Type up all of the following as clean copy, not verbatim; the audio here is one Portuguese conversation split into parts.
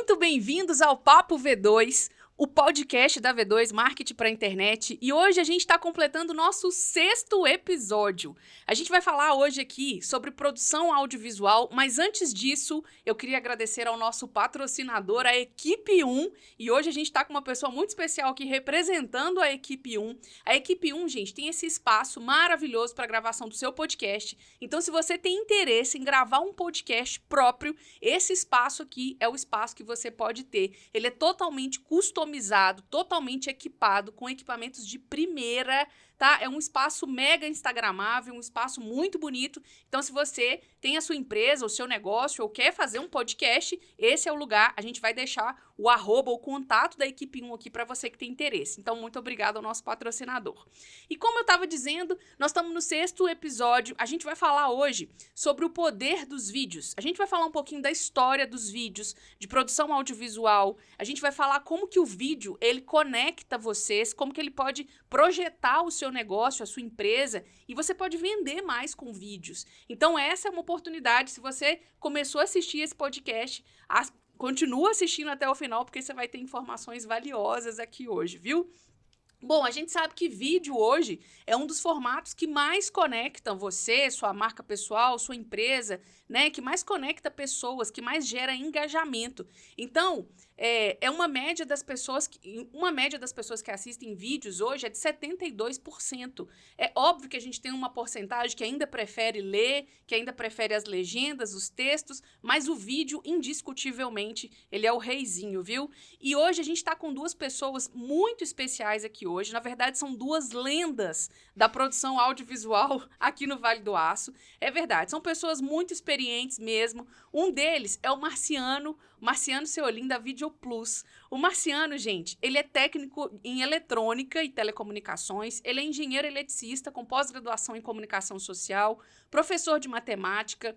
Muito bem-vindos ao Papo V2, o podcast da V2 Marketing para a Internet. E hoje a gente está completando o nosso 6º episódio. A gente vai falar hoje aqui sobre produção audiovisual, mas antes disso, eu queria agradecer ao nosso patrocinador, a Equipe 1. E hoje a gente está com uma pessoa muito especial aqui representando a Equipe 1. A Equipe 1, gente, tem esse espaço maravilhoso para a gravação do seu podcast. Então, se você tem interesse em gravar um podcast próprio, esse espaço aqui é o espaço que você pode ter. Ele é totalmente customizado, totalmente equipado, com equipamentos de primeira, tá? É um espaço mega instagramável, um espaço muito bonito. Então, se você tem a sua empresa, o seu negócio, ou quer fazer um podcast, esse é o lugar. A gente vai deixar o arroba, o contato da Equipe 1 aqui para você que tem interesse. Então, muito obrigado ao nosso patrocinador. E como eu estava dizendo, nós estamos no 6º episódio. A gente vai falar hoje sobre o poder dos vídeos. A gente vai falar um pouquinho da história dos vídeos, de produção audiovisual. A gente vai falar como que o vídeo, ele conecta vocês, como que ele pode projetar o seu negócio, a sua empresa, e você pode vender mais com vídeos. Então, essa é uma oportunidade. Se você começou a assistir esse podcast, continua assistindo até o final, porque você vai ter informações valiosas aqui hoje, viu? Bom, a gente sabe que vídeo hoje é um dos formatos que mais conectam você, sua marca pessoal, sua empresa, né? Que mais conecta pessoas, que mais gera engajamento. Então, uma média das pessoas que assistem vídeos hoje é de 72%. É óbvio que a gente tem uma porcentagem que ainda prefere ler, que ainda prefere as legendas, os textos, mas o vídeo, indiscutivelmente, ele é o reizinho, viu? E hoje a gente está com duas pessoas muito especiais aqui hoje. Na verdade, são duas lendas da produção audiovisual aqui no Vale do Aço. É verdade, são pessoas muito experientes mesmo. Um deles é o Marciano Seolim, da Video Plus. O Marciano, gente, ele é técnico em eletrônica e telecomunicações, ele é engenheiro eletricista com pós-graduação em comunicação social, professor de matemática,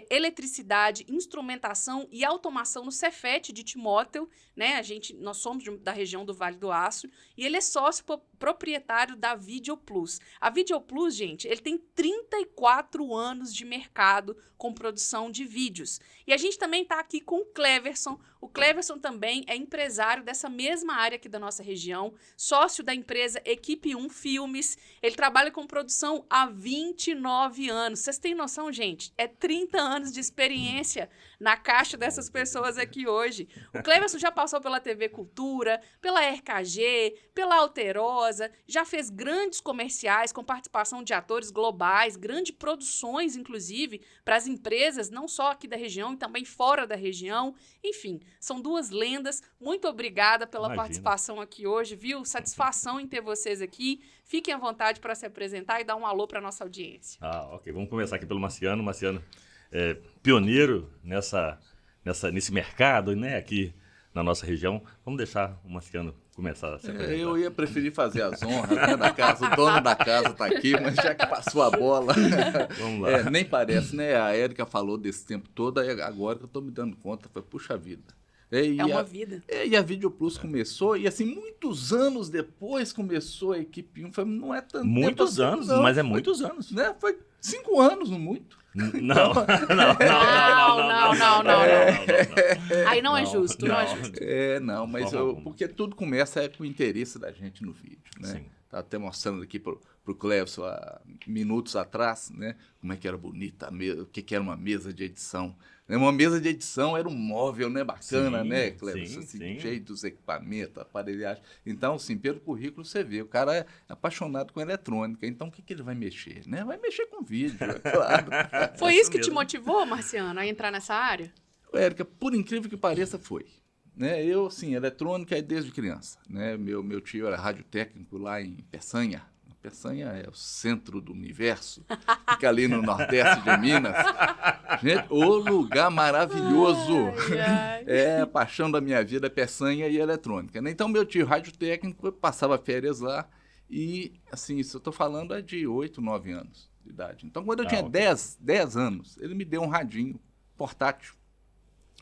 eletricidade, instrumentação e automação no Cefet de Timóteo, né? Nós somos da região do Vale do Aço, e ele é sócio proprietário da Video Plus. A Video Plus, gente, ele tem 34 anos de mercado com produção de vídeos. E a gente também está aqui com o Cleverson. O Cleverson também é empresário dessa mesma área aqui da nossa região, sócio da empresa Equipe 1 Filmes. Ele trabalha com produção há 29 anos. Vocês têm noção, gente? É 30 anos de experiência na caixa dessas pessoas aqui hoje. O Cleverson já passou pela TV Cultura, pela RKG, pela Alterosa, já fez grandes comerciais com participação de atores globais, grandes produções, inclusive, para as empresas, não só aqui da região, e também fora da região. Enfim, são duas lendas. Muito obrigada pela participação aqui hoje, viu? Satisfação em ter vocês aqui. Fiquem à vontade para se apresentar e dar um alô para a nossa audiência. Ok. Vamos começar aqui pelo Marciano. Marciano é pioneiro nesse mercado, né, aqui na nossa região. Vamos deixar o Marciano começar a se apresentar. Eu ia preferir fazer as honras, né, da casa. O dono da casa está aqui, mas já que passou a bola... Vamos lá. Nem parece, né? A Érica falou desse tempo todo, agora que eu estou me dando conta, foi puxa vida. Uma vida. E a Video Plus começou, e assim, muitos anos depois começou a Equipe 1, não é tanto muitos tempo anos, assim, não, mas é muitos anos. Né? Foi 5 anos, não muito. Não. Aí não é justo, não é justo. Mas porque tudo começa com o interesse da gente no vídeo, né? Sim. Tá até mostrando aqui pro Cleverson há minutos atrás, né? Como é que era bonita a mesa, o que era uma mesa de edição. Uma mesa de edição era um móvel, né? Bacana, sim, né, Cleverson? Sim. Cheio dos equipamentos, aparelhagem. Então, assim, pelo currículo você vê, o cara é apaixonado com eletrônica. Então, o que ele vai mexer? Né? Vai mexer com vídeo, é claro. Foi isso que te motivou, Marciano, a entrar nessa área? Érica, por incrível que pareça, foi. Né? Eu, sim, eletrônica é desde criança. Né? Meu tio era radiotécnico lá em Peçanha. Peçanha é o centro do universo, fica ali no nordeste de Minas. Gente, o lugar maravilhoso. A paixão da minha vida é Peçanha e eletrônica. Né? Então, meu tio radiotécnico passava férias lá e, assim, isso eu estou falando é de 8, 9 anos de idade. Então, quando eu tinha 10 anos, ele me deu um radinho portátil.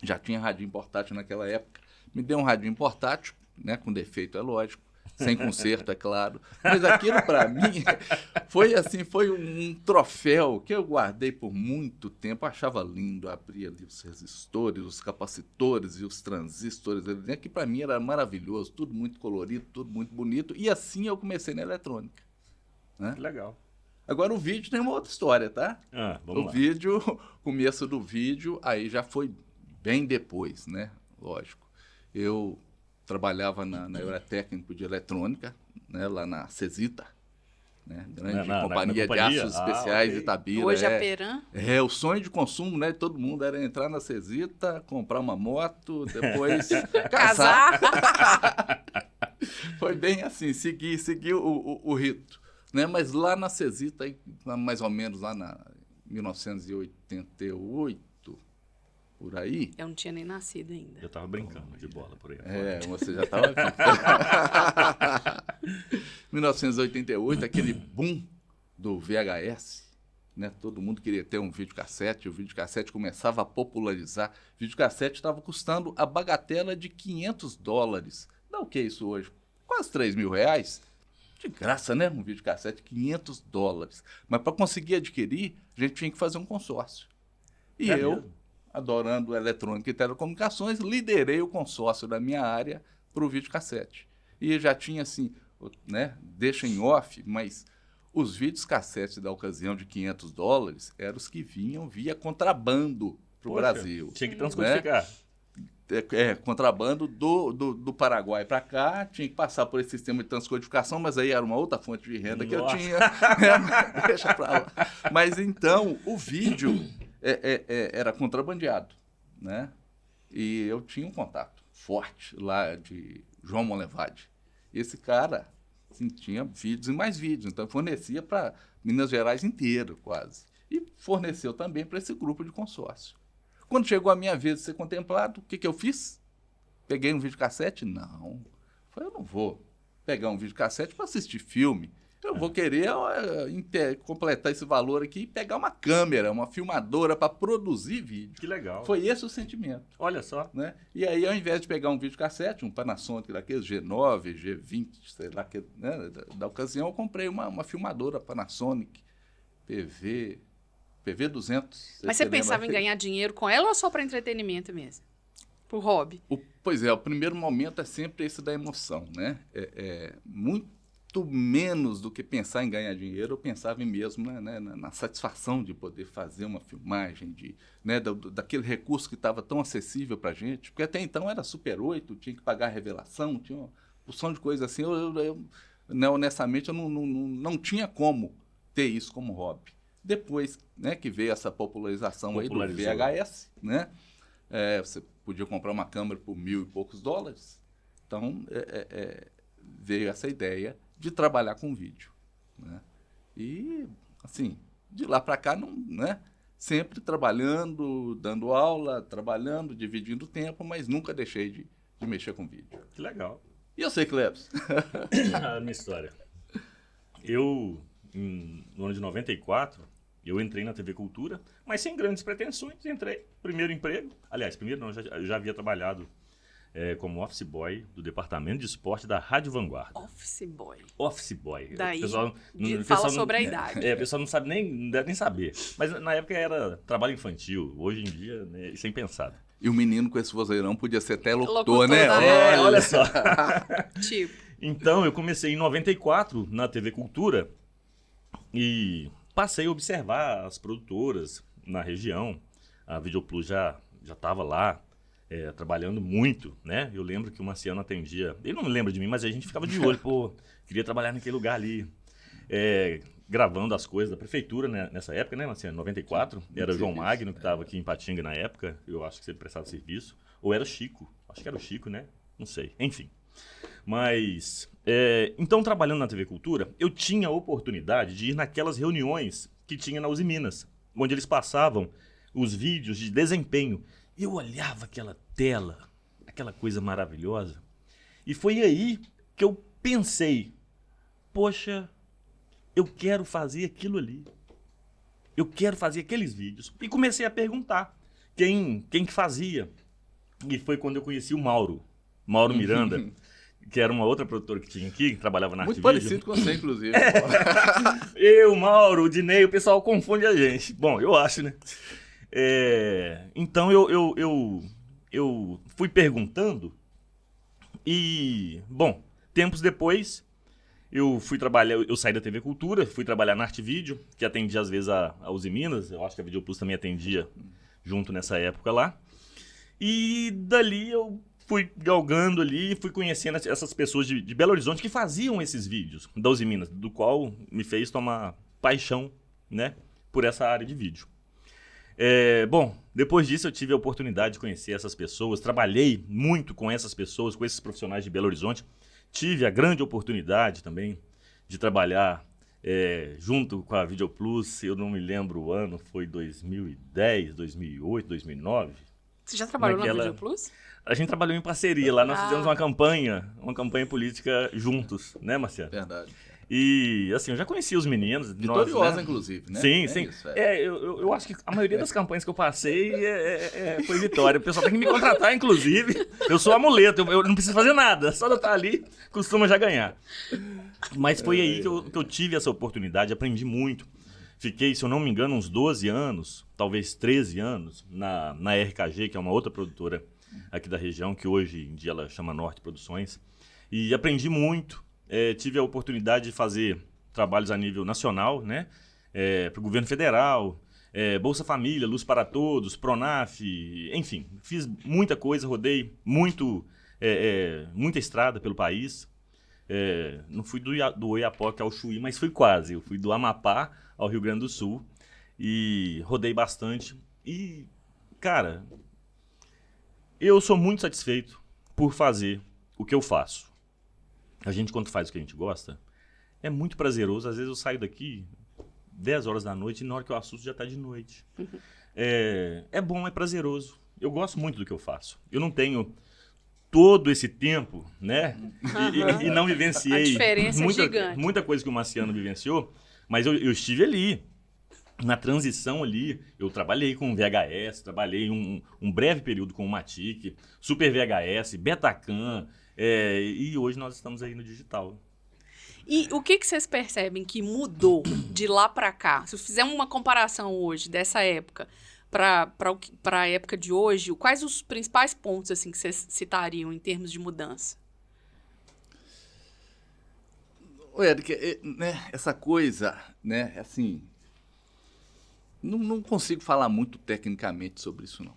Já tinha radinho portátil naquela época. Me deu um radinho portátil, né, com defeito, é lógico. sem conserto, é claro. Mas aquilo, para mim, foi assim, foi um troféu que eu guardei por muito tempo. Eu achava lindo, abria ali os resistores, os capacitores e os transistores. Que para mim era maravilhoso, tudo muito colorido, tudo muito bonito. E assim eu comecei na eletrônica. Né? Legal. Agora o vídeo tem uma outra história, tá? Vamos lá. Vídeo, começo do vídeo, aí já foi bem depois, né? Lógico. Eu trabalhava na Eurotécnico de Eletrônica, né? Lá na Cesita, né? Grande companhia de aços especiais de Itabira. Hoje a Peran. O sonho de consumo, né? De todo mundo era entrar na Cesita, comprar uma moto, depois casar. Foi bem assim, seguir o rito. Né? Mas lá na Cesita, mais ou menos lá na 1988, por aí... Eu não tinha nem nascido ainda. Eu tava brincando de bola por aí. Você já estava aqui. 1988, aquele boom do VHS, né? Todo mundo queria ter um videocassete, o videocassete começava a popularizar. O videocassete estava custando a bagatela de $500. Dá o que isso hoje? Quase R$3.000. De graça, né? Um videocassete, $500. Mas para conseguir adquirir, a gente tinha que fazer um consórcio. E eu, adorando eletrônica e telecomunicações, liderei o consórcio da minha área para o videocassete. E já tinha, assim, né? Deixa em off, mas os videocassetes da ocasião de $500 eram os que vinham via contrabando para o Brasil. Tinha que transcodificar. Né? Contrabando do Paraguai para cá, tinha que passar por esse sistema de transcodificação, mas aí era uma outra fonte de renda que eu tinha. Deixa para lá. Mas então, o vídeo era contrabandeado, né? E eu tinha um contato forte lá de João Monlevade. Esse cara assim, tinha vídeos e mais vídeos, então fornecia para Minas Gerais inteiro, quase. E forneceu também para esse grupo de consórcio. Quando chegou a minha vez de ser contemplado, o que eu fiz? Peguei um videocassete? Não. Eu não vou pegar um videocassete para assistir filme. Eu vou querer completar esse valor aqui e pegar uma câmera, uma filmadora para produzir vídeo. Que legal. Foi esse o sentimento. Olha só. Né? E aí, ao invés de pegar um videocassete, um Panasonic daqueles G9, G20, sei lá, né, da ocasião, eu comprei uma filmadora Panasonic PV200. Mas você pensava em ganhar dinheiro com ela ou só para entretenimento mesmo? Pro hobby? Pois é, o primeiro momento é sempre esse da emoção, né? Muito menos do que pensar em ganhar dinheiro, eu pensava mesmo na satisfação de poder fazer uma filmagem, daquele recurso que estava tão acessível para a gente, porque até então era Super 8, tinha que pagar a revelação, tinha uma porção de coisas assim. Honestamente, eu não tinha como ter isso como hobby. Depois, né, que veio essa popularização aí do VHS, né, você podia comprar uma câmera por $1.000 e poucos. Então, veio essa ideia de trabalhar com vídeo. Né? E, assim, de lá para cá, sempre trabalhando, dando aula, trabalhando, dividindo o tempo, mas nunca deixei de mexer com vídeo. Que legal. E eu sei, Cleves? A minha história. No ano de 94, eu entrei na TV Cultura, mas sem grandes pretensões. Entrei, primeiro emprego. Aliás, primeiro não, eu já havia trabalhado como office boy do departamento de esporte da Rádio Vanguarda. Office boy. Office boy. Daí, fala sobre a idade. O pessoal não sabe não deve nem saber. Mas na época era trabalho infantil. Hoje em dia, isso é impensado. E o menino com esse vozeirão podia ser até locutor, né? Olha só. Tipo. Então, eu comecei em 94 na TV Cultura e passei a observar as produtoras na região. A Videoplus já estava lá, trabalhando muito, né? Eu lembro que o Marciano atendia... Ele não lembra de mim, mas a gente ficava de olho. Queria trabalhar naquele lugar ali. Gravando as coisas da prefeitura, né? Nessa época, né, Marciano? 94. Era o João Magno, que estava aqui em Patinga na época. Eu acho que ele prestava serviço. Ou era o Chico. Acho que era o Chico, né? Não sei. Enfim. Mas, então, trabalhando na TV Cultura, eu tinha a oportunidade de ir naquelas reuniões que tinha na Uzi Minas, onde eles passavam os vídeos de desempenho. E eu olhava aquela tela, aquela coisa maravilhosa, e foi aí que eu pensei, poxa, eu quero fazer aquilo ali. Eu quero fazer aqueles vídeos. E comecei a perguntar quem que fazia. E foi quando eu conheci o Mauro Miranda. que era uma outra produtora que tinha aqui, que trabalhava na Muito Arte parecido com você, inclusive. Eu, Mauro, o Dinei, o pessoal confunde a gente. Bom, eu acho, né? Então eu fui perguntando e, bom, tempos depois eu fui trabalhar, eu saí da TV Cultura, fui trabalhar na Arte Vídeo, que atendia às vezes a Uzi Minas, eu acho que a Videoplus também atendia junto nessa época lá. E dali eu fui galgando ali, fui conhecendo essas pessoas de Belo Horizonte que faziam esses vídeos da Uzi Minas, do qual me fez tomar paixão, né, por essa área de vídeo. Bom, depois disso eu tive a oportunidade de conhecer essas pessoas, trabalhei muito com essas pessoas, com esses profissionais de Belo Horizonte. Tive a grande oportunidade também de trabalhar junto com a Videoplus, eu não me lembro o ano, foi 2010, 2008, 2009. Você já trabalhou na Videoplus? A gente trabalhou em parceria lá, nós fizemos uma campanha política juntos, né, Marciano? Verdade. E, assim, eu já conhecia os meninos. Vitoriosa, né? Inclusive, né? Sim, sim. Isso, eu acho que a maioria das campanhas que eu passei foi vitória. O pessoal tem que me contratar, inclusive. Eu sou amuleto, eu não preciso fazer nada. Só de eu estar ali, costuma já ganhar. Mas foi aí que eu tive essa oportunidade, aprendi muito. Fiquei, se eu não me engano, uns 12 anos, talvez 13 anos, na RKG, que é uma outra produtora aqui da região, que hoje em dia ela chama Norte Produções. E aprendi muito. Tive a oportunidade de fazer trabalhos a nível nacional, né? Para o governo federal, Bolsa Família, Luz para Todos, Pronaf, enfim, fiz muita coisa, rodei muita estrada pelo país. Não fui do Oiapoque ao Chuí, mas fui quase. Eu fui do Amapá ao Rio Grande do Sul e rodei bastante. E, cara, eu sou muito satisfeito por fazer o que eu faço. A gente, quando faz o que a gente gosta, é muito prazeroso. Às vezes eu saio daqui 10 horas da noite e na hora que eu assusto já está de noite. É bom, é prazeroso. Eu gosto muito do que eu faço. Eu não tenho todo esse tempo, né? E não vivenciei a diferença é gigante. Muita coisa que o Marciano vivenciou, mas eu estive ali. Na transição ali, eu trabalhei com VHS, trabalhei um breve período com o Matic, Super VHS, Betacam, e hoje nós estamos aí no digital. E o que vocês percebem que mudou de lá para cá? Se eu fizer uma comparação hoje, dessa época, para a época de hoje, quais os principais pontos assim, que vocês citariam em termos de mudança? Eric, né, essa coisa, né, assim, não consigo falar muito tecnicamente sobre isso, não.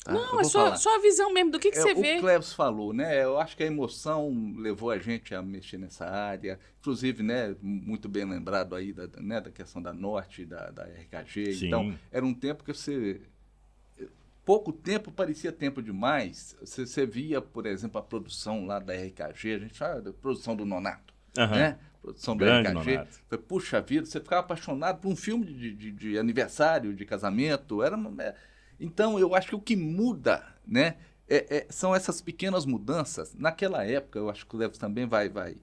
Tá? Não, é sua visão mesmo, do que você vê. O Cleves falou, né? Eu acho que a emoção levou a gente a mexer nessa área. Inclusive, né, muito bem lembrado aí da questão da Norte, da RKG. Sim. Então, era um tempo que pouco tempo parecia tempo demais. Você via, por exemplo, a produção lá da RKG, a gente fala da produção do Nonato, né? Produção do Grande RKG. Nonato. Puxa vida, você ficava apaixonado por um filme de aniversário, de casamento. Então, eu acho que o que muda, né, são essas pequenas mudanças. Naquela época, eu acho que o Leves também vai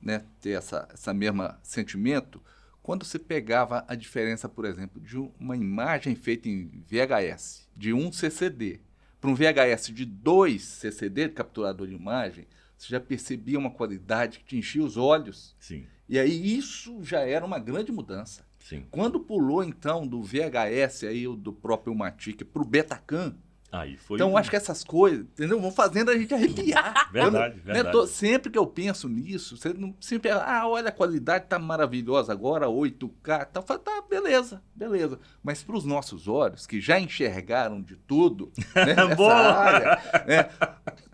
né, ter essa mesma sentimento. Quando você pegava a diferença, por exemplo, de uma imagem feita em VHS, de 1 CCD, para um VHS de 2 CCD, de capturador de imagem, você já percebia uma qualidade que te enchia os olhos. Sim. E aí isso já era uma grande mudança. Sim. Quando pulou, então, do VHS, aí, do próprio Matic, para o Betacam, aí foi... então acho que essas coisas, entendeu? Vão fazendo a gente arrepiar. Verdade. Sempre que eu penso nisso, você não sempre olha a qualidade, tá maravilhosa agora, 8K, tá, beleza. Mas para os nossos olhos, que já enxergaram de tudo, né, nessa área, né,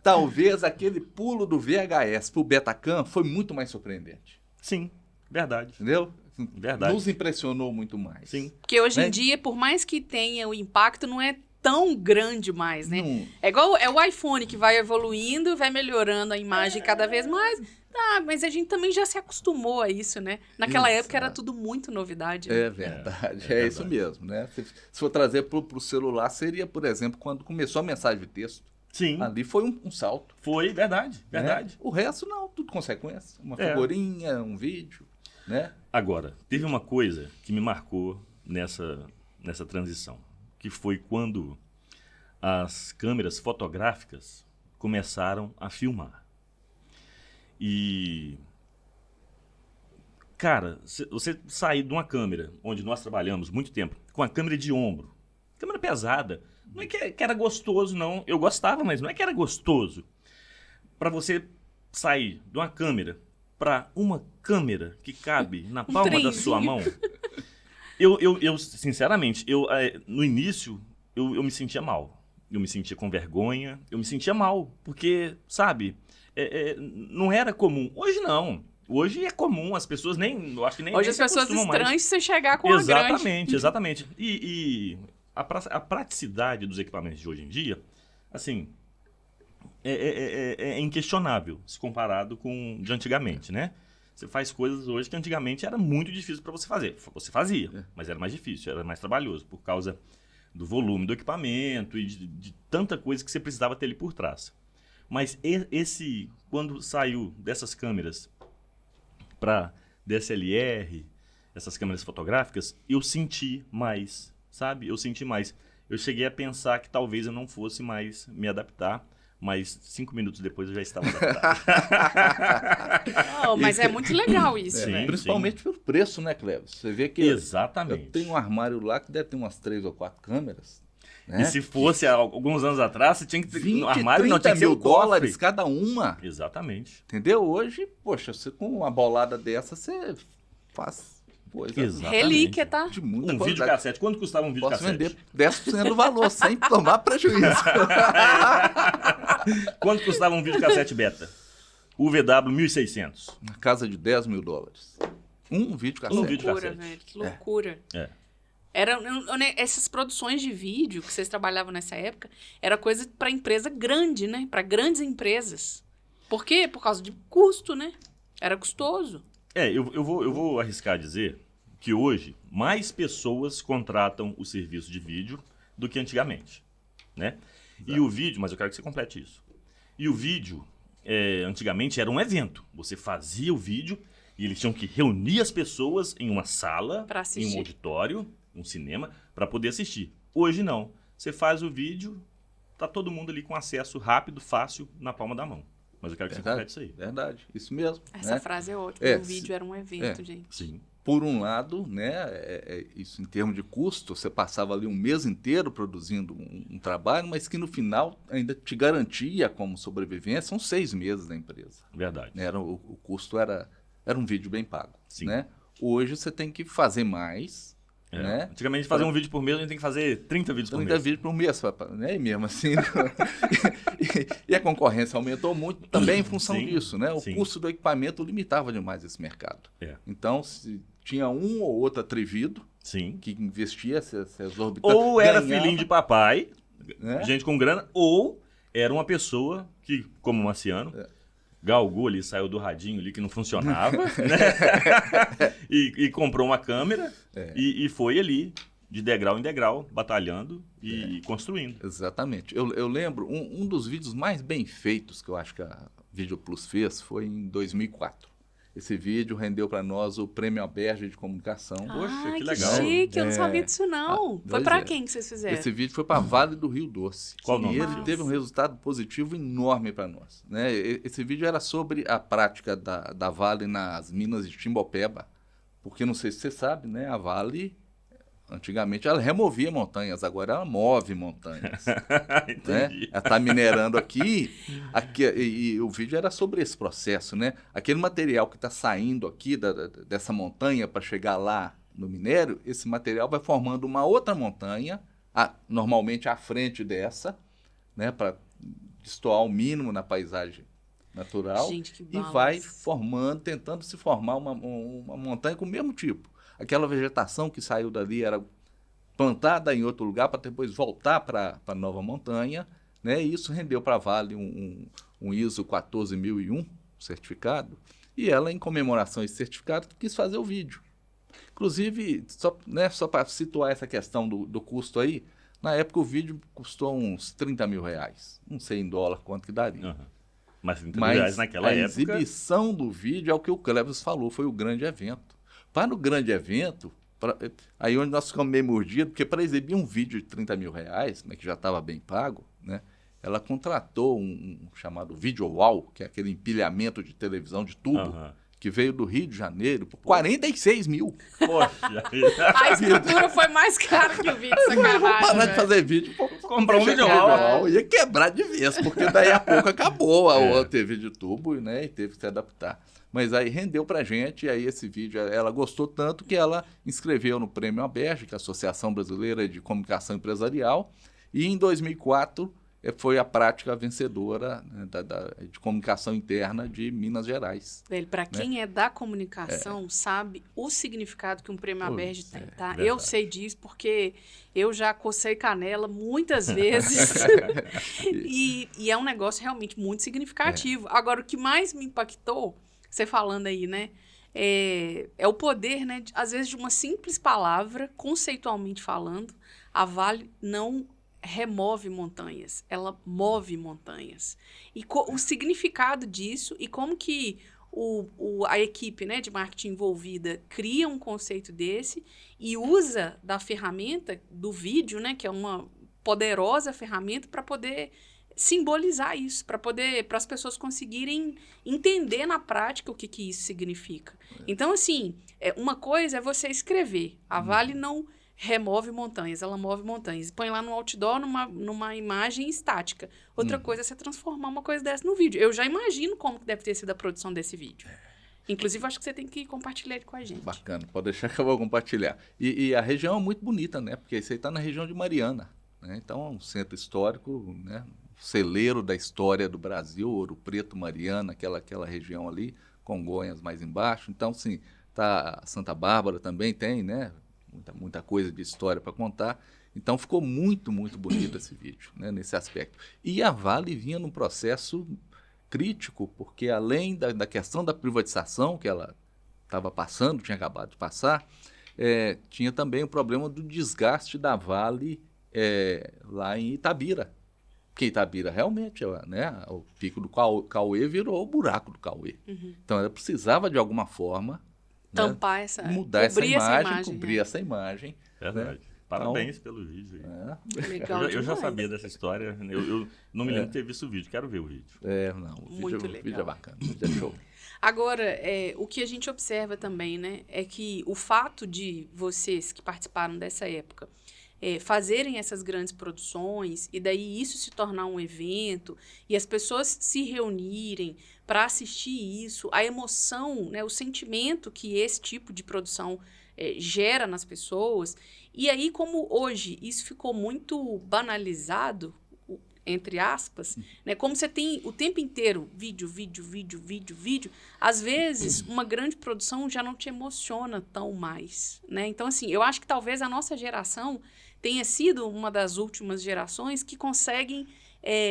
talvez aquele pulo do VHS para o Betacam foi muito mais surpreendente. Sim, verdade. Entendeu? Verdade. Nos impressionou muito mais. Sim. Porque hoje em dia, por mais que tenha o impacto, não é tão grande mais, né? É igual o iPhone que vai evoluindo, vai melhorando a imagem cada vez mais. Mas a gente também já se acostumou a isso, né? Naquela época era tudo muito novidade. Né? É verdade, é isso mesmo, né? Se for trazer para o celular, seria, por exemplo, quando começou a mensagem de texto. Sim. Ali foi um salto. Foi, verdade. Né? O resto não, tudo consequência. Uma figurinha, um vídeo, né? Agora, teve uma coisa que me marcou nessa transição, que foi quando as câmeras fotográficas começaram a filmar. E, cara, você sair de uma câmera, onde nós trabalhamos muito tempo, com a câmera de ombro, câmera pesada, não é que era gostoso, não. Eu gostava, mas não é que era gostoso. Para você sair de uma câmera para uma câmera que cabe na palma da sua mão, eu sinceramente, no início, eu me sentia mal. Eu me sentia com vergonha, eu me sentia mal, porque, sabe, não era comum. Hoje não. Hoje é comum, as pessoas eu acho que nem Hoje as pessoas estranham se você chegar com a grande. Exatamente. E a praticidade dos equipamentos de hoje em dia, assim, é inquestionável se comparado com de antigamente, né? Você faz coisas hoje que antigamente era muito difícil para você fazer. Você fazia, mas era mais difícil, era mais trabalhoso, por causa do volume do equipamento e de tanta coisa que você precisava ter ali por trás. Mas quando saiu dessas câmeras para DSLR, essas câmeras fotográficas, eu senti mais, sabe? Eu senti mais. Eu cheguei a pensar que talvez eu não fosse mais me adaptar, mas 5 minutos depois eu já estava adaptado. Mas é muito legal isso, Sim, né? Principalmente pelo preço, né, Cleves? Você vê que Exatamente. eu tenho um armário lá que deve ter umas 3 ou 4 câmeras. Né? E se fosse há alguns anos atrás, você tinha que ter 20, no armário, não 30 tinha que ser mil o cofre. dólares cada uma. Exatamente. Entendeu? Hoje, poxa, você com uma bolada dessa, você faz coisa Exatamente. Relíquia, tá? de muita Um qualidade. videocassete. Quanto custava um Posso videocassete? vender 10% do valor, sem tomar prejuízo. Quanto custava um videocassete beta? UVW 1600. Na casa de 10 mil dólares. Um videocassete. Um vídeo. Loucura, videocassete. velho. Que loucura. É. Essas produções de vídeo que vocês trabalhavam nessa época, era coisa para empresa grande, né? Para grandes empresas. Por quê? Por causa de custo, né? Era custoso. Eu vou arriscar dizer que hoje mais pessoas contratam o serviço de vídeo do que antigamente, né? E o vídeo, mas eu quero que você complete isso. E o vídeo, antigamente era um evento. Você fazia o vídeo e eles tinham que reunir as pessoas em uma sala, Pra assistir. em um auditório, um cinema, para poder assistir. Hoje não. Você faz o vídeo, tá todo mundo ali com acesso rápido, fácil, na palma da mão. Mas eu quero que você complete isso aí. Verdade, isso mesmo. Essa né? frase é ótima. O vídeo era um evento, gente. Sim. Por um lado, né, isso em termos de custo, você passava ali um mês inteiro produzindo um trabalho, mas que no final ainda te garantia como sobrevivência, são 6 meses da empresa. Verdade. Né? O custo era um vídeo bem pago. Sim. Né? Hoje você tem que fazer mais. Né? Antigamente, fazer um vídeo por mês, a gente tem que fazer 30 vídeos por 30 mês. vídeos por mês, né? E mesmo assim. e a concorrência aumentou muito também em função Sim, disso. Né? O sim. custo do equipamento limitava demais esse mercado. Então, se tinha um ou outro atrevido Sim. que investia essas exorbitantes. Ou era ganhava, filhinho de papai, né? gente com grana, ou era uma pessoa que, como o Marciano, galgou ali, saiu do radinho ali que não funcionava, né? e comprou uma câmera e foi ali, de degrau em degrau, batalhando e construindo. Exatamente. Eu lembro, um dos vídeos mais bem feitos que eu acho que a Video Plus fez foi em 2004. Esse vídeo rendeu para nós o Prêmio Alberge de Comunicação. Poxa, que Que legal. chique, eu não sabia disso não. Foi pois pra é. quem que vocês fizeram? Esse vídeo foi para Vale do Rio Doce. Qual o nome E do ele vídeo? teve um resultado positivo enorme para nós. Né? Esse vídeo era sobre a prática da Vale nas minas de Timbopeba. Porque, não sei se você sabe, né? A Vale, antigamente, ela removia montanhas, agora ela move montanhas. Né? Entendi. Ela está minerando aqui e o vídeo era sobre esse processo, né? Aquele material que está saindo aqui dessa montanha para chegar lá no minério, esse material vai formando uma outra montanha, normalmente à frente dessa, né? Para destoar o mínimo na paisagem natural. Gente, que E balas. vai formando, tentando se formar uma montanha com o mesmo tipo. Aquela vegetação que saiu dali era plantada em outro lugar para depois voltar para a nova montanha, né? E isso rendeu para a Vale um ISO 14001 certificado, e ela, em comemoração a esse certificado, quis fazer o vídeo. Inclusive, só para situar essa questão do custo aí, na época o vídeo custou uns 30 mil reais. Não sei em dólar quanto que daria. Uhum. Mas 30 Mas reais naquela a época... exibição do vídeo é o que o Cleves falou, foi o grande evento. Para o grande evento, aí onde nós ficamos meio mordidos, porque para exibir um vídeo de 30 mil reais, né, que já estava bem pago, né, ela contratou um chamado Video Wall, que é aquele empilhamento de televisão de tubo, que veio do Rio de Janeiro, por 46 mil. Poxa. A estrutura foi mais cara que o vídeo, sacanagem. Parar de fazer vídeo, comprar um Video Wall. Ia quebrar de vez, porque daí a pouco acabou a TV de tubo, né? E teve que se adaptar. Mas aí rendeu pra gente, e aí esse vídeo, ela gostou tanto que ela inscreveu no Prêmio ABERJ, que é a Associação Brasileira de Comunicação Empresarial, e em 2004 foi a prática vencedora, né, de comunicação interna de Minas Gerais. Para quem é da comunicação, sabe o significado que um prêmio ABERJ tem, tá? Verdade. Eu sei disso porque eu já cocei canela muitas vezes. e é um negócio realmente muito significativo. Agora, o que mais me impactou, você falando aí, né? É o poder, né? Às vezes, de uma simples palavra, conceitualmente falando, a Vale não remove montanhas, ela move montanhas. E o significado disso e como que a equipe, né, de marketing envolvida cria um conceito desse e usa da ferramenta do vídeo, né, que é uma poderosa ferramenta para poder simbolizar isso, para as pessoas conseguirem entender na prática o que isso significa. Então, assim, uma coisa é você escrever. A Vale não remove montanhas, ela move montanhas. Põe lá no outdoor, numa imagem estática. Outra coisa é você transformar uma coisa dessa no vídeo. Eu já imagino como que deve ter sido a produção desse vídeo. Inclusive, acho que você tem que compartilhar ele com a gente. Bacana, pode deixar que eu vou compartilhar. E a região é muito bonita, né? Porque isso aí está na região de Mariana, né? Então, é um centro histórico, né? Celeiro da história do Brasil, Ouro Preto, Mariana, aquela região ali, Congonhas mais embaixo. Então, sim, tá, Santa Bárbara também tem, né? Muita coisa de história para contar. Então, ficou muito, muito bonito esse vídeo, né, nesse aspecto. E a Vale vinha num processo crítico, porque além da questão da privatização que ela estava passando, tinha acabado de passar, tinha também o problema do desgaste da Vale lá em Itabira. Porque Itabira realmente, né, o pico do Cauê virou o buraco do Cauê. Então, ela precisava de alguma forma tampar mudar essa imagem, cobrir essa imagem. Verdade. Né? Parabéns pelo vídeo. Legal eu já sabia dessa história. Eu não me lembro de ter visto o vídeo. Quero ver o vídeo. Muito legal. O vídeo é bacana. O vídeo é show. Agora, o que a gente observa também, né, é que o fato de vocês que participaram dessa época fazerem essas grandes produções e daí isso se tornar um evento e as pessoas se reunirem para assistir isso, a emoção, né, o sentimento que esse tipo de produção gera nas pessoas. E aí, como hoje isso ficou muito banalizado, entre aspas, né, como você tem o tempo inteiro vídeo, às vezes uma grande produção já não te emociona tão mais, né? Então, assim, eu acho que talvez a nossa geração tenha sido uma das últimas gerações que conseguem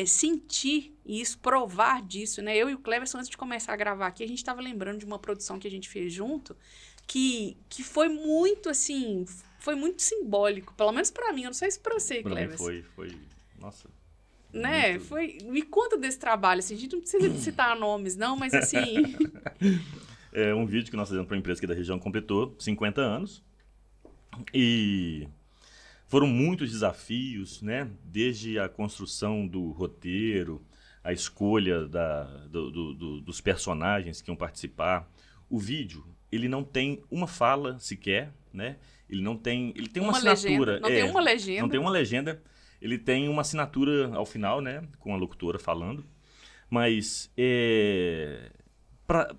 sentir isso, provar disso, né? Eu e o Cleverson, antes de começar a gravar aqui, a gente estava lembrando de uma produção que a gente fez junto, que foi muito, assim, foi muito simbólico, pelo menos para mim, eu não sei se para você, Cleverson. Pra mim foi, nossa... Né? Me conta desse trabalho, assim, a gente não precisa citar nomes, não, mas assim... É um vídeo que nós fizemos para uma empresa aqui da região, completou 50 anos. E foram muitos desafios, né? Desde a construção do roteiro, a escolha dos personagens que iam participar. O vídeo, ele não tem uma fala sequer, né? Ele tem uma assinatura. Legenda. Não tem uma legenda. Não tem uma legenda. Ele tem uma assinatura ao final, né? Com a locutora falando. Mas para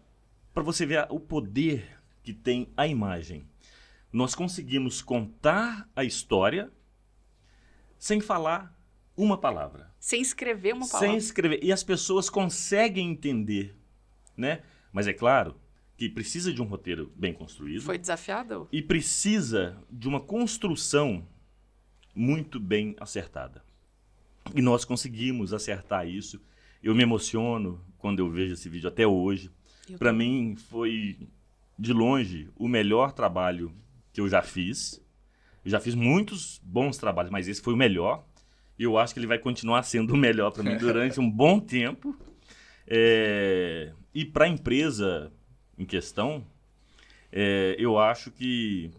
você ver o poder que tem a imagem, nós conseguimos contar a história sem falar uma palavra. Sem escrever uma palavra. Sem escrever. E as pessoas conseguem entender, né? Mas é claro que precisa de um roteiro bem construído. Foi desafiador. E precisa de uma construção muito bem acertada. E nós conseguimos acertar isso. Eu me emociono quando eu vejo esse vídeo até hoje. Para mim foi, de longe, o melhor trabalho que eu já fiz. Eu já fiz muitos bons trabalhos, mas esse foi o melhor. E eu acho que ele vai continuar sendo o melhor para mim durante um bom tempo. E para a empresa em questão, eu acho que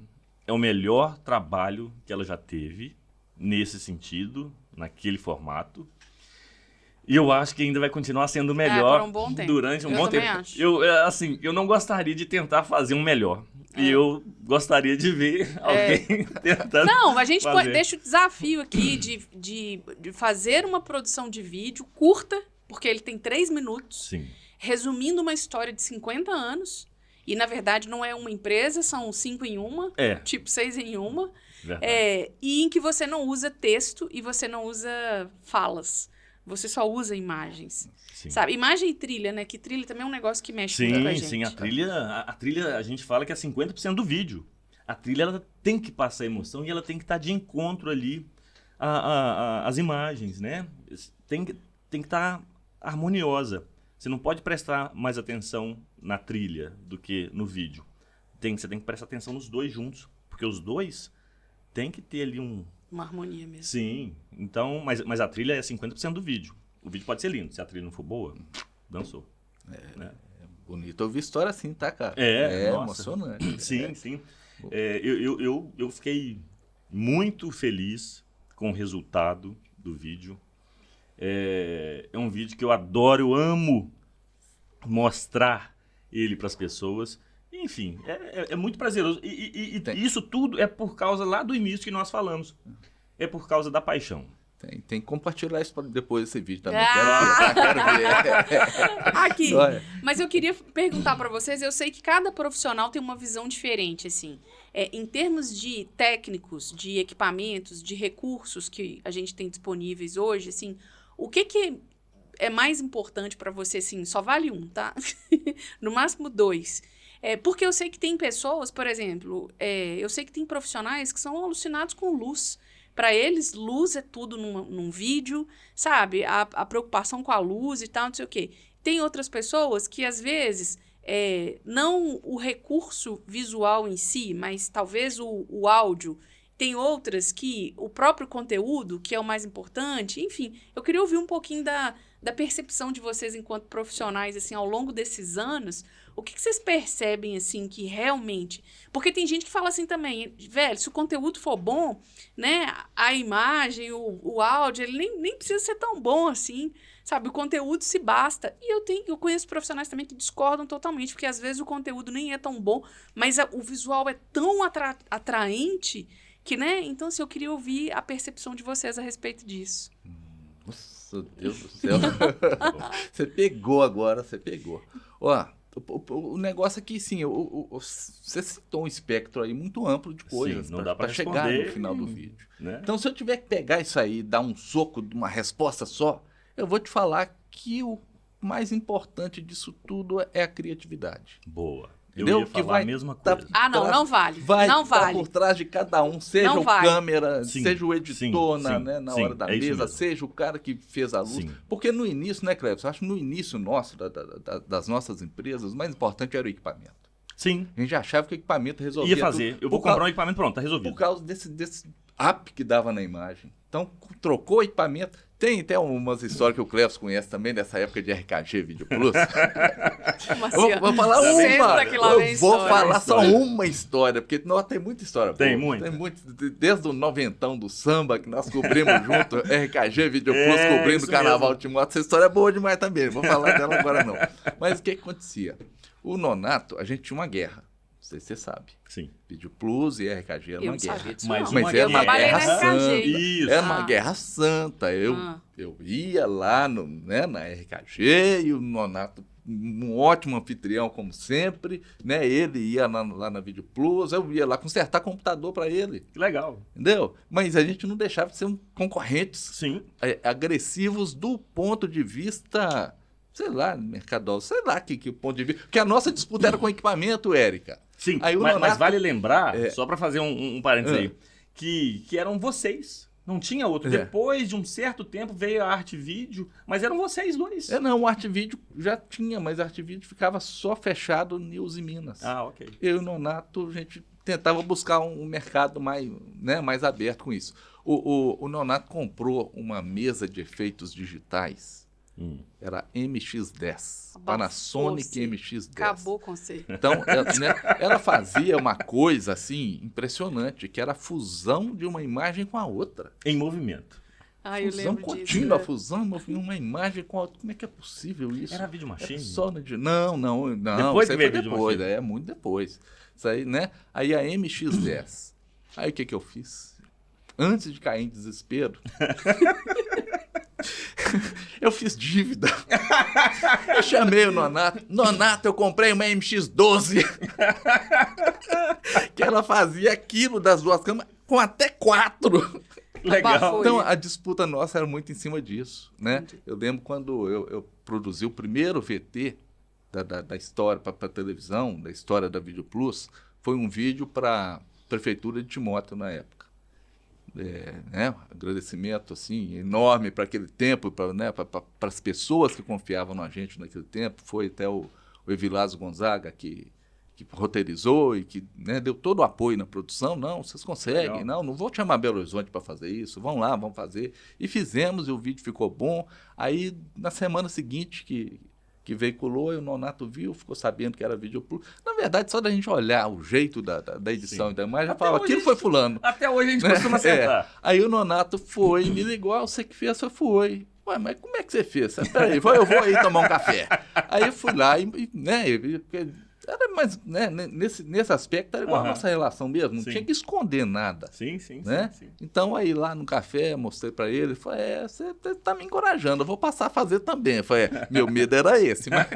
é o melhor trabalho que ela já teve nesse sentido, naquele formato. E eu acho que ainda vai continuar sendo por melhor um bom tempo. durante um Eu bom também tempo. acho. Eu não gostaria de tentar fazer um melhor. E eu gostaria de ver alguém tentando Não, a gente fazer. deixa o desafio aqui de fazer uma produção de vídeo curta, porque ele tem 3 minutos, Sim. resumindo uma história de 50 anos. E, na verdade, não é uma empresa, são 5 em uma, tipo 6 em uma. Verdade. E em que você não usa texto e você não usa falas. Você só usa imagens. Sim. Sabe? Imagem e trilha, né? Que trilha também é um negócio que mexe muito com a gente. Sim, a trilha a gente fala que é 50% do vídeo. A trilha ela tem que passar emoção e ela tem que estar de encontro ali às imagens, né? Tem que estar harmoniosa. Você não pode prestar mais atenção na trilha do que no vídeo. Você tem que prestar atenção nos dois juntos, porque os dois tem que ter ali uma harmonia mesmo. Sim, então, mas a trilha é 50% do vídeo. O vídeo pode ser lindo, se a trilha não for boa, dançou. É bonito ouvir história assim, tá, cara? Nossa. Emocionante. Sim. Eu fiquei muito feliz com o resultado do vídeo. É um vídeo que eu adoro, eu amo mostrar ele para as pessoas. Enfim, é muito prazeroso. E isso tudo é por causa lá do início que nós falamos. É por causa da paixão. Tem que compartilhar isso depois desse vídeo também. Quero ver. Aqui. Mas eu queria perguntar para vocês, eu sei que cada profissional tem uma visão diferente, assim. Em termos de técnicos, de equipamentos, de recursos que a gente tem disponíveis hoje, assim, o que é mais importante para você, assim, só vale um, tá? No máximo 2. Porque eu sei que tem pessoas, por exemplo, eu sei que tem profissionais que são alucinados com luz. Para eles, luz é tudo num vídeo, sabe? A preocupação com a luz e tal, não sei o quê. Tem outras pessoas que, às vezes, não o recurso visual em si, mas talvez o áudio. Tem outras que o próprio conteúdo, que é o mais importante. Enfim, eu queria ouvir um pouquinho da percepção de vocês enquanto profissionais, assim, ao longo desses anos. O que vocês percebem, assim, que realmente... Porque tem gente que fala assim também, velho, se o conteúdo for bom, né, a imagem, o áudio, ele nem precisa ser tão bom assim, sabe? O conteúdo se basta. E eu conheço profissionais também que discordam totalmente, porque às vezes o conteúdo nem é tão bom, mas o visual é tão atraente que, né? Então, assim, eu queria ouvir a percepção de vocês a respeito disso. Nossa, Deus do céu. Você pegou agora, você pegou. Ó... O negócio aqui, sim, você citou um espectro aí muito amplo de coisas para chegar no final do vídeo. Né? Então, se eu tiver que pegar isso aí e dar um soco de uma resposta só, eu vou te falar que o mais importante disso tudo é a criatividade. Boa. Entendeu? Eu ia falar a mesma coisa. Não vale. Vai não vale. por trás de cada um, seja não o vale. Câmera, Sim, seja o editor na hora da mesa, mesmo. seja o cara que fez a luz. Sim. Porque no início, né, Cleber? Eu acho que no início nosso, das nossas empresas, o mais importante era o equipamento. Sim. A gente achava que o equipamento resolvia ia fazer. tudo. Eu vou comprar um equipamento, pronto, tá resolvido. Por causa desse up que dava na imagem. Então, trocou o equipamento. Tem até umas histórias que o Cleves conhece também, dessa época de RKG Video Plus. Vou falar uma. Eu vou falar só uma história, porque nós tem muita história. Tem muita. Tem muito. Desde o noventão do samba, que nós cobrimos junto, RKG Video Plus, cobrindo o Carnaval de Timóteo. Essa história é boa demais também, não vou falar dela agora não. Mas o que acontecia? O Nonato, a gente tinha uma guerra. Não sei se você sabe. Sim. Video Plus e RKG era uma guerra. Mas era uma guerra santa. Isso. Era uma guerra santa. Eu ia lá na RKG e o Nonato, um ótimo anfitrião, como sempre, né? Ele ia lá na Video Plus, eu ia lá consertar computador para ele. Legal. Entendeu? Mas a gente não deixava de ser concorrentes. Sim. Agressivos do ponto de vista... Sei lá, Mercadol, sei lá que ponto de vista. Porque a nossa disputa era com equipamento, Érica. Sim, mas vale lembrar, só para fazer um parênteses aí, que eram vocês. Não tinha outro. Depois de um certo tempo veio a Arte Vídeo, mas eram vocês dois. Não, o Arte Vídeo já tinha, mas a Arte Vídeo ficava só fechado em News e Minas. Ah, ok. Eu e o Nonato, a gente tentava buscar um mercado mais aberto com isso. O Nonato comprou uma mesa de efeitos digitais. Era MX10, Panasonic MX10. Acabou com você. Então, ela fazia uma coisa assim impressionante, que era a fusão de uma imagem com a outra. Em movimento. Ai, eu Fusão lembro disso. contínua, né? fusão, eu vi uma imagem com... Como é que é possível isso? Era Video Machine? Só não, Depois isso que aí veio foi Video depois, Machine. muito depois. Isso aí, né? Aí a MX-10. Aí o que eu fiz? Antes de cair em desespero, eu fiz dívida. Eu chamei o Nonato. Nonato, eu comprei uma MX-12. Que ela fazia aquilo das duas câmeras com até 4. Legal. Abafou. Então, a disputa nossa era muito em cima disso, né? Entendi. Eu lembro quando eu produzi o primeiro VT da história para televisão, da história da Video Plus, foi um vídeo para a Prefeitura de Timóteo na época. Né? Agradecimento assim, enorme para aquele tempo, para as pessoas que confiavam na gente naquele tempo. Foi até o Evilásio Gonzaga que roteirizou e que, né, deu todo o apoio na produção. Não, vocês conseguem, Legal. não vou te chamar Belo Horizonte para fazer isso, vão lá, vão fazer. E fizemos, e o vídeo ficou bom. Aí, na semana seguinte que veiculou, o Nonato viu, ficou sabendo que era Video Plus. Na verdade, só da gente olhar o jeito da edição Sim. e da imagem, já Até falava, hoje aquilo foi fulano. Até hoje a gente costuma acertar. Aí o Nonato foi, me ligou, você que fez, foi. Ué, mas como é que você fez? Peraí, eu vou aí tomar um café. Aí eu fui lá era mais, né, nesse aspecto era igual a nossa relação mesmo, não Sim. tinha que esconder nada. Sim, sim, Né? sim. Então aí lá no café, mostrei pra ele, falei, você tá me encorajando, eu vou passar a fazer também. Eu falei, meu medo era esse, mas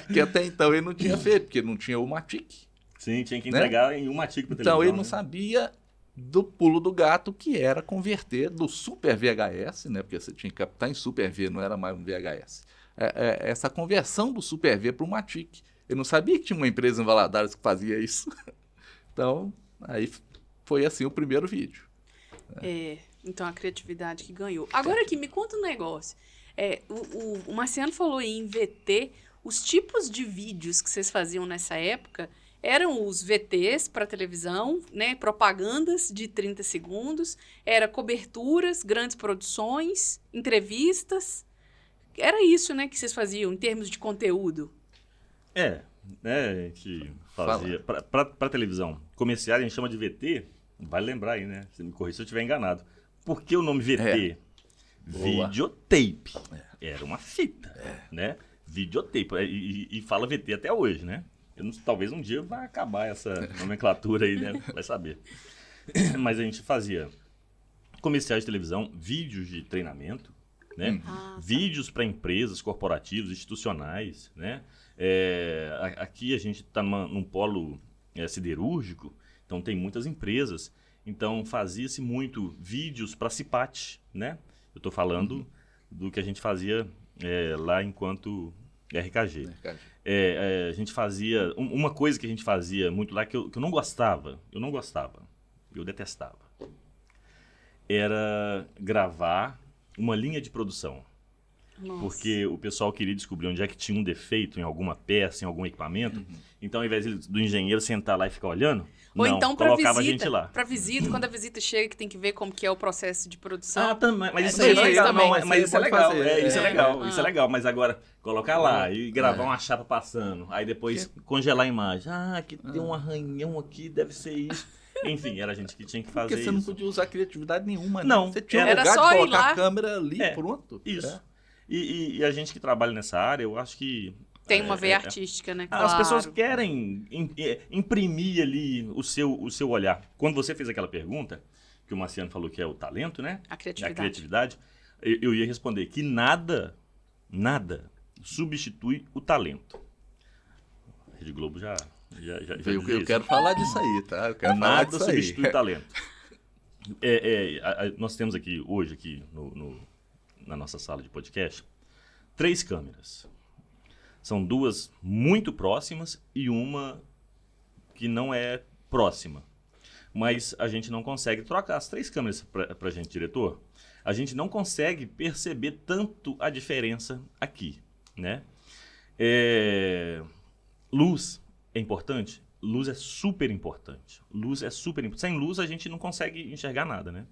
que até então ele não tinha feito, porque não tinha o Matic. Sim, tinha que Né? entregar em uma tica pra televisão. Então ele não né? sabia do pulo do gato, que era converter do Super VHS, né? Porque você tinha que captar em Super V, não era mais um VHS. Essa conversão do Super V para o Matic. Eu não sabia que tinha uma empresa em Valadares que fazia isso. Então, aí foi assim o primeiro vídeo. Então a criatividade que ganhou. Agora aqui, me conta um negócio. O Marciano falou em VT, os tipos de vídeos que vocês faziam nessa época eram os VTs para televisão, né, propagandas de 30 segundos, era coberturas, grandes produções, entrevistas. Era isso, né, que vocês faziam em termos de conteúdo. Né, a gente fazia, pra televisão, comercial a gente chama de VT, vale lembrar aí, né, você me corrija se eu estiver enganado. Por que o nome VT? Boa. Videotape. Era uma fita, né, videotape, e fala VT até hoje, né. Talvez um dia vai acabar essa nomenclatura aí, né, vai saber. Mas a gente fazia comerciais de televisão, vídeos de treinamento, né, vídeos para empresas, corporativos, institucionais, né. Aqui a gente está num polo siderúrgico, então tem muitas empresas, então fazia-se muito vídeos para CIPAT, né? Eu estou falando do que a gente fazia lá enquanto RKG. A gente fazia, uma coisa que a gente fazia muito lá que eu não gostava, eu detestava, era gravar uma linha de produção. Nossa. Porque o pessoal queria descobrir onde é que tinha um defeito em alguma peça, em algum equipamento. Então, ao invés do engenheiro sentar lá e ficar olhando, Ou não, então para colocava a visita, gente lá. para visita, quando a visita chega que tem que ver como que é o processo de produção. Também, mas isso Tem aí é isso legal, também. não, mas isso é Pode legal, fazer. isso é legal, Ah. isso é legal, mas agora colocar lá e gravar uma chapa passando, aí depois congelar a imagem, aqui tem um arranhão aqui, deve ser isso. Enfim, era a gente que tinha que fazer Porque você isso. não podia usar criatividade nenhuma, né? Não, Você tinha era lugar só de ir colocar lá. a câmera ali, É, pronto. Isso. E a gente que trabalha nessa área, eu acho que... Tem uma veia artística, né? Claro. As pessoas querem imprimir ali o seu olhar. Quando você fez aquela pergunta, que o Marciano falou que é o talento, né? A criatividade. A criatividade, eu ia responder que nada substitui o talento. A Rede Globo já Eu dizia isso. quero falar disso aí, tá? Eu quero falar Nada disso aí. substitui o talento. Nós temos hoje na nossa sala de podcast 3 câmeras. São 2 muito próximas e uma que não é próxima. Mas a gente não consegue trocar as 3 câmeras para a gente, diretor. A gente não consegue perceber tanto a diferença aqui, né? Luz é importante? Luz é super importante. Sem luz a gente não consegue enxergar nada, né?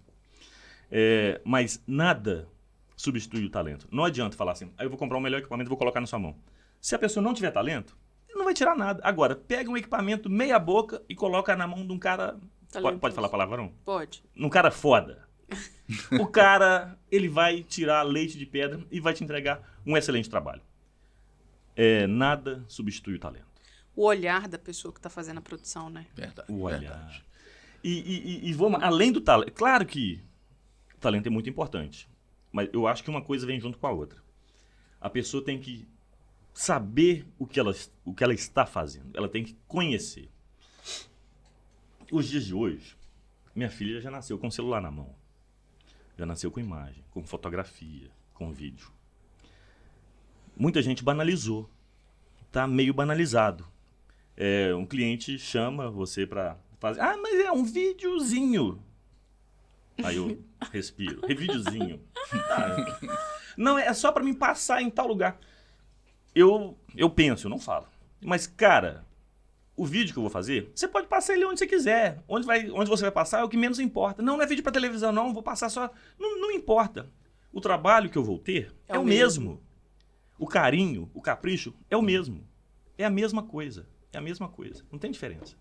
Mas nada substitui o talento. Não adianta falar assim, eu vou comprar um melhor equipamento e vou colocar na sua mão. Se a pessoa não tiver talento, não vai tirar nada. Agora, pega um equipamento meia boca e coloca na mão de um cara... Pode falar palavrão? Pode. Um cara foda. O cara, ele vai tirar leite de pedra e vai te entregar um excelente trabalho. Nada substitui o talento. O olhar da pessoa que está fazendo a produção, né? Verdade. O olhar. Verdade. E vamos, além do talento, claro que o talento é muito importante, mas eu acho que uma coisa vem junto com a outra. A pessoa tem que saber o que ela está fazendo, ela tem que conhecer. Os dias de hoje, minha filha já nasceu com o celular na mão, já nasceu com imagem, com fotografia, com vídeo. Muita gente banalizou, tá meio banalizado. Um cliente chama você para fazer, mas é um videozinho. Aí eu respiro, videozinho. Não, é só para me passar em tal lugar. Eu penso, eu não falo. Mas, cara, o vídeo que eu vou fazer, você pode passar ele onde você quiser. Onde você vai passar é o que menos importa. Não é vídeo para televisão, não. Vou passar só... Não importa. O trabalho que eu vou ter é o mesmo. O carinho, o capricho é o mesmo. É a mesma coisa. É a mesma coisa. Não tem diferença.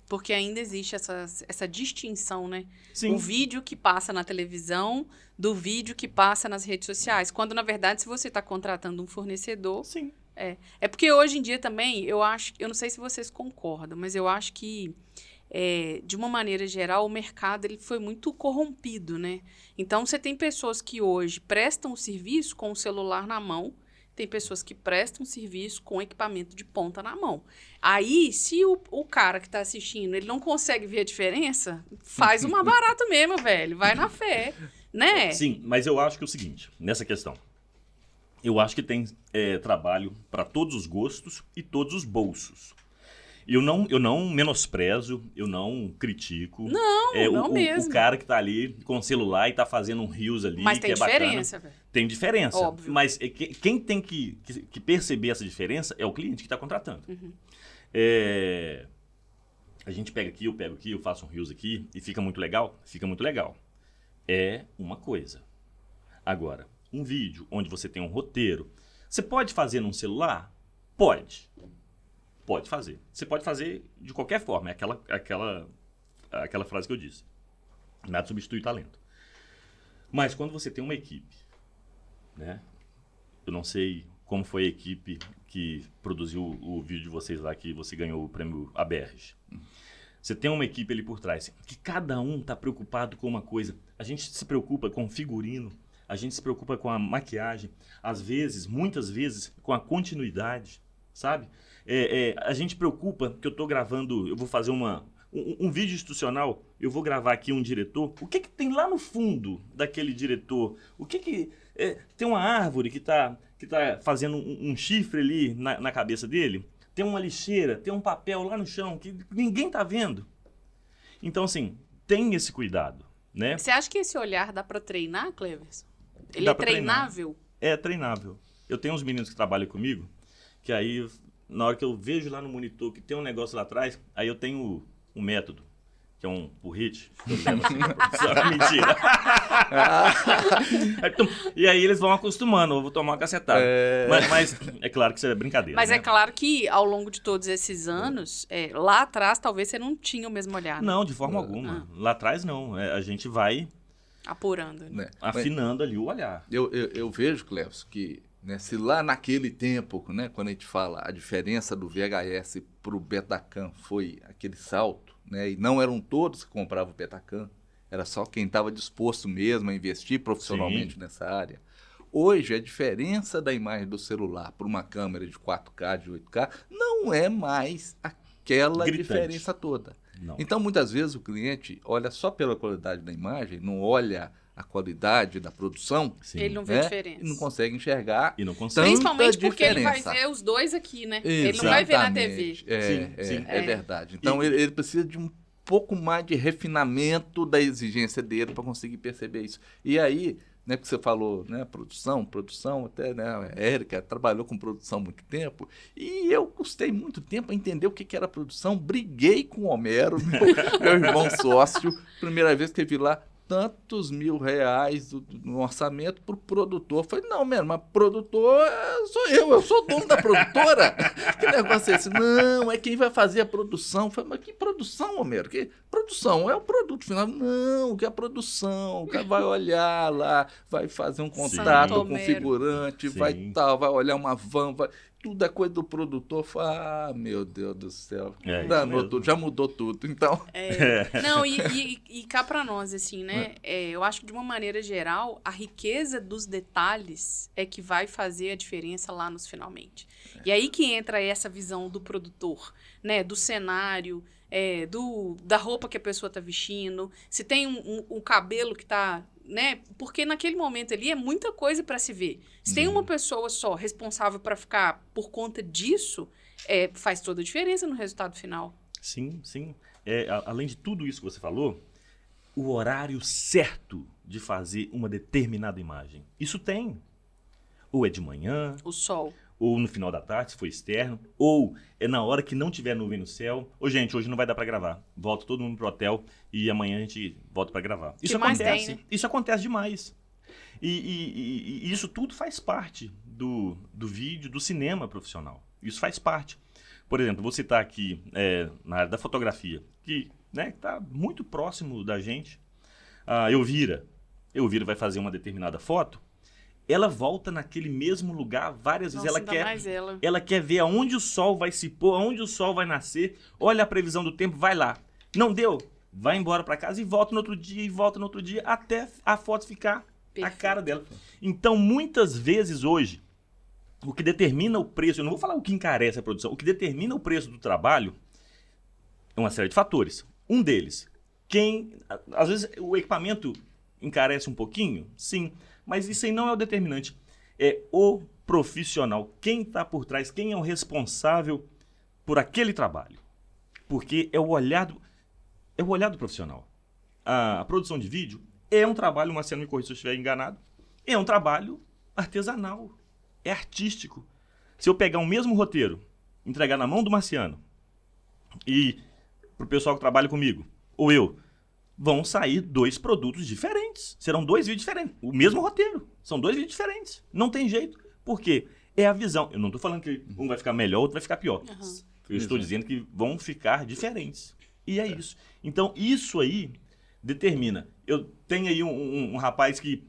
Porque ainda existe essa distinção, né? Sim. O vídeo que passa na televisão do vídeo que passa nas redes sociais. Quando, na verdade, se você está contratando um fornecedor... Sim. É porque hoje em dia também, eu não sei se vocês concordam, mas eu acho que, de uma maneira geral, o mercado ele foi muito corrompido, né? Então, você tem pessoas que hoje prestam o serviço com o celular na mão, tem pessoas que prestam serviço com equipamento de ponta na mão. Aí, se o cara que está assistindo, ele não consegue ver a diferença, faz uma barata mesmo, velho. Vai na fé, né? Sim, mas eu acho que é o seguinte, nessa questão. Eu acho que tem trabalho para todos os gostos e todos os bolsos. Eu não menosprezo, eu não critico. Não mesmo. O cara que tá ali com o celular e tá fazendo um reels ali, mas que tem é bacana. diferença, velho. Tem diferença. Óbvio. Mas quem tem que perceber essa diferença é o cliente que está contratando. Uhum. A gente pega aqui, eu pego aqui, eu faço um reels aqui e fica muito legal? Fica muito legal. É uma coisa. Agora, um vídeo onde você tem um roteiro, você pode fazer num celular? Pode. Pode fazer. Você pode fazer de qualquer forma. É aquela frase que eu disse. Nada substitui talento. Mas quando você tem uma equipe, né? Eu não sei como foi a equipe que produziu o vídeo de vocês lá, que você ganhou o prêmio ABRs. Você tem uma equipe ali por trás, que cada um está preocupado com uma coisa. A gente se preocupa com o figurino, a gente se preocupa com a maquiagem, às vezes, muitas vezes, com a continuidade, sabe? A gente preocupa que eu estou gravando, eu vou fazer um vídeo institucional, eu vou gravar aqui um diretor. O que tem lá no fundo daquele diretor? Tem uma árvore que tá fazendo um chifre ali na cabeça dele? Tem uma lixeira, tem um papel lá no chão que ninguém tá vendo. Então, assim, tem esse cuidado, né? Você acha que esse olhar dá para treinar, Cleverson? Ele Dá é pra treinável? É treinável. Eu tenho uns meninos que trabalham comigo, que aí, na hora que eu vejo lá no monitor que tem um negócio lá atrás, aí eu tenho um método, que é um porrite. Só mentira. E aí eles vão acostumando, eu vou tomar uma cacetada. Mas é claro que isso é brincadeira. Mas né? é claro que ao longo de todos esses anos, lá atrás talvez você não tinha o mesmo olhar. Né? Não, de forma alguma. Lá atrás não. A gente vai apurando. Né? Afinando ali o olhar. Eu vejo, Cleverson, que se lá naquele tempo, né, quando a gente fala a diferença do VHS para o Betacam foi aquele salto, né, e não eram todos que compravam o Betacam, era só quem estava disposto mesmo a investir profissionalmente nessa área. Hoje, a diferença da imagem do celular para uma câmera de 4K, de 8K, não é mais aquela Gritante. Diferença toda. Não. Então, muitas vezes, o cliente olha só pela qualidade da imagem, não olha a qualidade da produção. Sim. Ele não vê diferença. E não consegue enxergar. E não consegue. Principalmente porque diferença. ele vai ver os dois aqui, né? Exatamente. Ele não vai ver na TV. Sim. É verdade. Então, ele precisa de um pouco mais de refinamento da exigência dele para conseguir perceber isso. E aí, né, que você falou, né, produção, até, né, a Érica trabalhou com produção há muito tempo, e eu custei muito tempo a entender o que era produção, briguei com o Homero, meu irmão sócio, primeira vez que ele vi lá, tantos mil reais no orçamento para o produtor. Eu falei, não, mesmo, mas produtor sou eu sou o dono da produtora. Que negócio é esse? Não, é quem vai fazer a produção. Eu falei, mas que produção, Homero? Que produção? É o produto final. Não, que é a produção. O cara vai olhar lá, vai fazer um contato com o figurante, vai olhar uma van, tudo é coisa do produtor. Fala, meu Deus do céu, tudo, já mudou tudo. Então... Não, e cá pra nós, assim, né? Eu acho que de uma maneira geral, a riqueza dos detalhes é que vai fazer a diferença lá nos finalmente. E aí que entra essa visão do produtor, né? Do cenário, da roupa que a pessoa tá vestindo, se tem um cabelo que tá... Né? Porque naquele momento ali é muita coisa para se ver. Se tem uma pessoa só responsável para ficar por conta disso, faz toda a diferença no resultado final. Sim, sim. Além de tudo isso que você falou, o horário certo de fazer uma determinada imagem. Isso tem. Ou é de manhã. O sol. Ou no final da tarde, se for externo. Ou é na hora que não tiver nuvem no céu. Ou, gente, hoje não vai dar para gravar. Volta todo mundo pro hotel e amanhã a gente volta para gravar. Isso acontece. Tem, né? Isso acontece demais. E isso tudo faz parte do vídeo, do cinema profissional. Isso faz parte. Por exemplo, vou citar aqui na área da fotografia, que está muito próximo da gente. A Elvira. Elvira vai fazer uma determinada foto. Ela volta naquele mesmo lugar várias vezes. Ela quer ver aonde o sol vai se pôr, aonde o sol vai nascer. Olha a previsão do tempo, vai lá. Não deu? Vai embora para casa e volta no outro dia, até a foto ficar a cara dela. Então, muitas vezes hoje, o que determina o preço, eu não vou falar o que encarece a produção, o que determina o preço do trabalho é uma série de fatores. Um deles, às vezes o equipamento encarece um pouquinho, sim, mas isso aí não é o determinante. É o profissional. Quem está por trás, quem é o responsável por aquele trabalho. Porque é o olhar do profissional. A produção de vídeo é um trabalho, Marcelo me corrija se eu estiver enganado, é um trabalho artesanal, é artístico. Se eu pegar o mesmo roteiro, entregar na mão do Marciano e para o pessoal que trabalha comigo, ou eu, vão sair 2 produtos diferentes. Serão 2 vídeos diferentes. O mesmo roteiro. São 2 vídeos diferentes. Não tem jeito. Por quê? É a visão. Eu não estou falando que um vai ficar melhor, outro vai ficar pior. Eu estou dizendo que vão ficar diferentes. E é isso. Então, isso aí determina. Eu tenho aí um rapaz que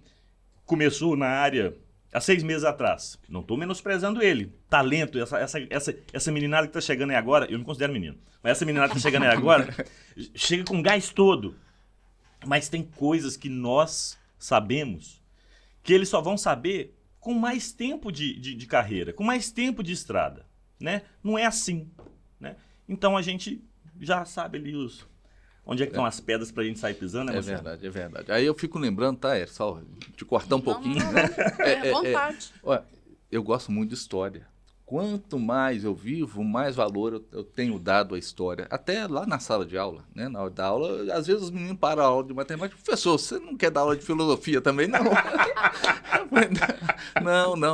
começou na área há 6 meses atrás. Não estou menosprezando ele. Talento, essa meninada que está chegando aí agora, eu me considero menino, mas essa meninada que está chegando aí agora, chega com gás todo. Mas tem coisas que nós sabemos que eles só vão saber com mais tempo de carreira, com mais tempo de estrada, né? Não é assim, né? Então a gente já sabe ali onde é que estão as pedras pra gente sair pisando, né, Marcelo? É verdade. Aí eu fico lembrando, só te cortar um pouquinho, né? Vontade. Olha, eu gosto muito de história. Quanto mais eu vivo, mais valor eu tenho dado à história. Até lá na sala de aula, né? Na hora da aula, às vezes os meninos param a aula de matemática. Professor, você não quer dar aula de filosofia também, não?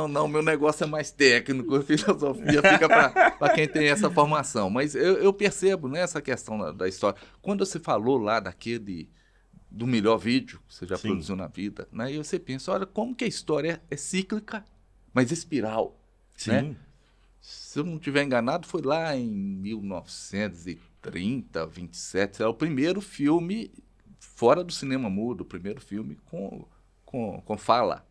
Não, meu negócio é mais técnico, filosofia fica para quem tem essa formação. Mas eu percebo, né, essa questão da história. Quando você falou lá do melhor vídeo que você já produziu na vida, né? E você pensa, olha, como que a história é cíclica, mas espiral. Sim. Né? Se eu não estiver enganado, foi lá em 1930, 27, era o primeiro filme fora do cinema mudo, o primeiro filme com fala,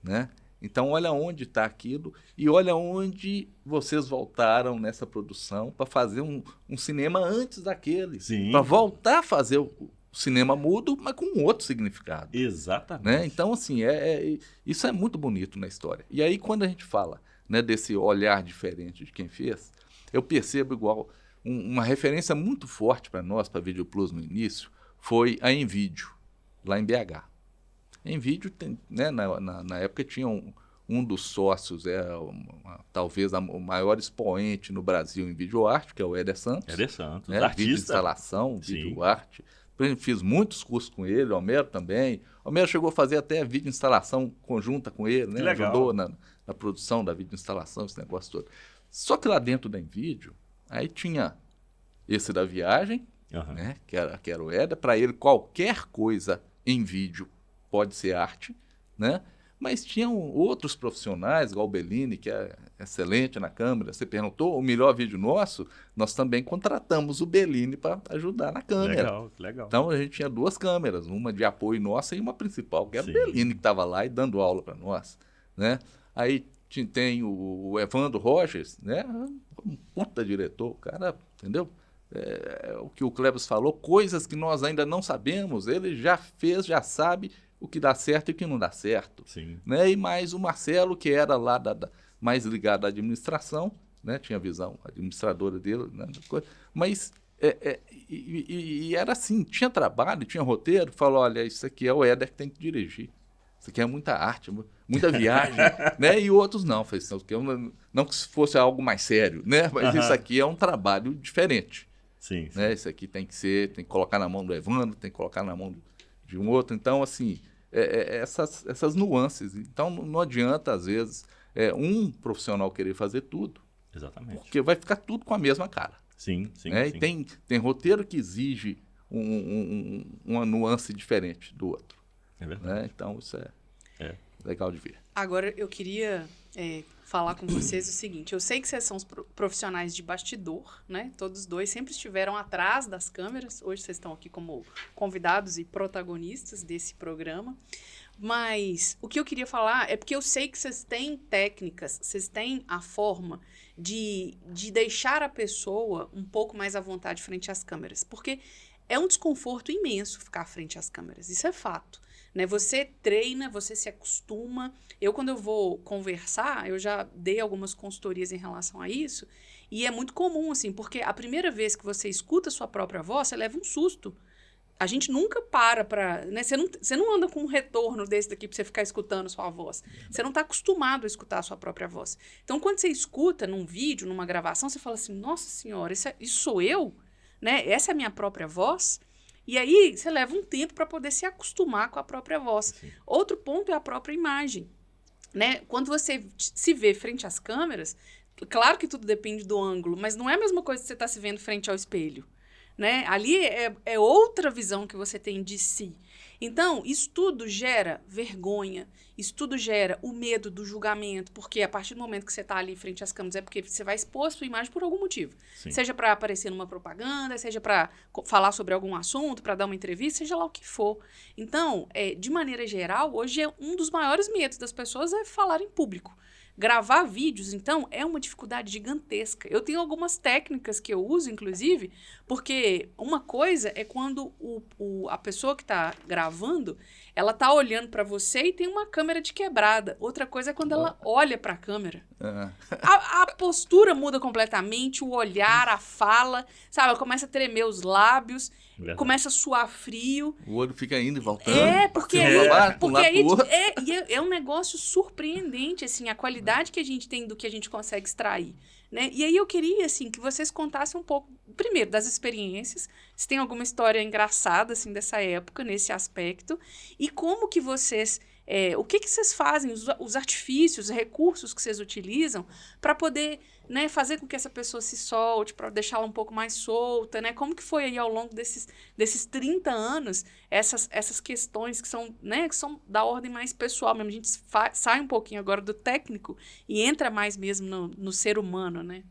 né? Então, olha onde está aquilo e olha onde vocês voltaram nessa produção para fazer um cinema antes daquele, para voltar a fazer o cinema mudo, mas com outro significado. Exatamente. Né? Então, assim, isso é muito bonito na história. E aí, quando a gente fala, né, desse olhar diferente de quem fez, eu percebo igual uma referência muito forte para nós, para Video Plus no início, foi a Envídeo, lá em BH. Envídeo, né, na época tinha um dos sócios, talvez o maior expoente no Brasil em videoarte, que é o Éder Santos. Éder Santos, né, artista. Vídeo instalação, videoarte. Fiz muitos cursos com ele, o Homero também. O Homero chegou a fazer até vídeo instalação conjunta com ele, né? Ajudou na produção da vídeo instalação, esse negócio todo. Só que lá dentro da Envídeo, aí tinha esse da viagem, né? que era o Éder. Para ele, qualquer coisa em vídeo pode ser arte, né? Mas tinham outros profissionais, igual o Bellini, que é excelente na câmera. Você perguntou, o melhor vídeo nosso, nós também contratamos o Bellini para ajudar na câmera. Legal, legal. Então a gente tinha 2 câmeras, uma de apoio nossa e uma principal, que era Sim. o Bellini que estava lá e dando aula para nós, né? Aí tem o Evandro Rogers, né? Um puta diretor, o cara, entendeu? O que o Cleves falou, coisas que nós ainda não sabemos, ele já fez, já sabe o que dá certo e o que não dá certo. Sim. Né? E mais o Marcelo, que era lá mais ligado à administração, né? Tinha a visão administradora dele, né? Mas era assim, tinha trabalho, tinha roteiro, falou, olha, isso aqui é o Éder que tem que dirigir. Isso aqui é muita arte, muita viagem, né? E outros não, não que fosse algo mais sério, né? Mas isso aqui é um trabalho diferente. Sim, sim. Né? Isso aqui tem que colocar na mão do Evandro, tem que colocar na mão de um outro. Então, assim, essas nuances. Então, não adianta, às vezes, um profissional querer fazer tudo, Exatamente. porque vai ficar tudo com a mesma cara. Sim, sim, Né? sim. E tem roteiro que exige uma nuance diferente do outro. É verdade. Né? Então, isso é legal de ver. Agora, eu queria falar com vocês o seguinte. Eu sei que vocês são os profissionais de bastidor, né? Todos 2 sempre estiveram atrás das câmeras. Hoje vocês estão aqui como convidados e protagonistas desse programa. Mas o que eu queria falar é porque eu sei que vocês têm técnicas, vocês têm a forma de deixar a pessoa um pouco mais à vontade frente às câmeras. Porque é um desconforto imenso ficar frente às câmeras. Isso é fato. Né? Você treina, você se acostuma. Eu, quando eu vou conversar, eu já dei algumas consultorias em relação a isso, e é muito comum, assim, porque a primeira vez que você escuta a sua própria voz, você leva um susto. A gente nunca para, né? Você não anda com um retorno desse daqui para você ficar escutando a sua voz. Você não está acostumado a escutar a sua própria voz. Então, quando você escuta num vídeo, numa gravação, você fala assim, nossa senhora, isso sou eu? Né? Essa é a minha própria voz? E aí, você leva um tempo para poder se acostumar com a própria voz. Sim. Outro ponto é a própria imagem. Né? Quando você se vê frente às câmeras, claro que tudo depende do ângulo, mas não é a mesma coisa que você está se vendo frente ao espelho. Né? Ali é outra visão que você tem de si. Então, isso tudo gera vergonha, isso tudo gera o medo do julgamento, porque a partir do momento que você está ali frente às câmeras é porque você vai expor a sua imagem por algum motivo. Sim. Seja para aparecer numa propaganda, seja para falar sobre algum assunto, para dar uma entrevista, seja lá o que for. Então, de maneira geral, hoje um dos maiores medos das pessoas é falar em público. Gravar vídeos, então, é uma dificuldade gigantesca. Eu tenho algumas técnicas que eu uso, inclusive, porque uma coisa é quando a pessoa que está gravando, ela está olhando para você e tem uma câmera de quebrada. Outra coisa é quando ela olha para a câmera. A postura muda completamente, o olhar, a fala, sabe? Ela começa a tremer os lábios, começa a suar frio. O olho fica indo e voltando. Porque é um negócio surpreendente, assim, a qualidade que a gente tem do que a gente consegue extrair, né? E aí eu queria, assim, que vocês contassem um pouco, primeiro, das experiências, se tem alguma história engraçada, assim, dessa época, nesse aspecto, e como que vocês... o que vocês fazem, os artifícios, os recursos que vocês utilizam para poder, né, fazer com que essa pessoa se solte, para deixá-la um pouco mais solta, né? Como que foi aí ao longo desses 30 anos essas questões que são, né, que são da ordem mais pessoal mesmo. A gente sai um pouquinho agora do técnico e entra mais mesmo no ser humano, né?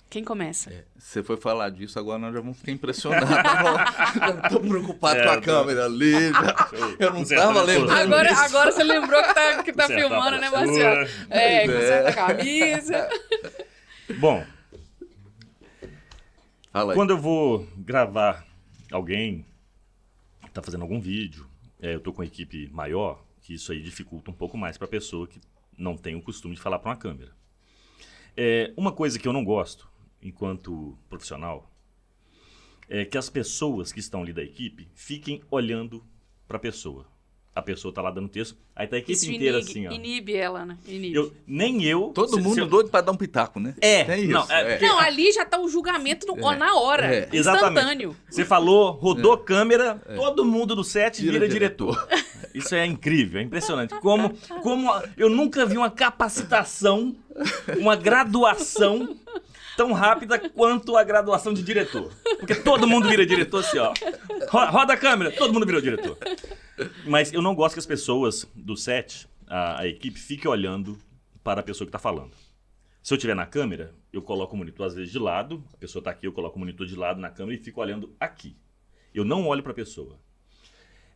Quem começa? Você foi falar disso, agora nós já vamos ficar impressionados. Eu estou preocupado com a câmera ali. Eu não estava lembrando Agora você lembrou que tá filmando, né, Marcelo? Conserta a camisa. Bom, Fala aí. quando eu vou gravar alguém que está fazendo algum vídeo, eu estou com uma equipe maior, que isso aí dificulta um pouco mais para a pessoa que não tem o costume de falar para uma câmera. Uma coisa que eu não gosto, enquanto profissional, é que as pessoas que estão ali da equipe fiquem olhando para a pessoa. A pessoa tá lá dando texto, aí tá a equipe isso inteira assim, ó. Inibe ela, né? Inibe. Todo mundo doido para dar um pitaco, né? Tem isso. Não, ali já tá o julgamento na hora, instantâneo. Você falou, rodou câmera, todo mundo do set vira diretor. Isso é incrível, é impressionante. Como eu nunca vi uma capacitação, uma graduação tão rápida quanto a graduação de diretor. Porque todo mundo vira diretor assim, ó. Roda a câmera, todo mundo virou diretor. Mas eu não gosto que as pessoas do set, a equipe, fiquem olhando para a pessoa que está falando. Se eu estiver na câmera, eu coloco o monitor às vezes de lado, a pessoa está aqui, eu coloco o monitor de lado na câmera e fico olhando aqui. Eu não olho para a pessoa.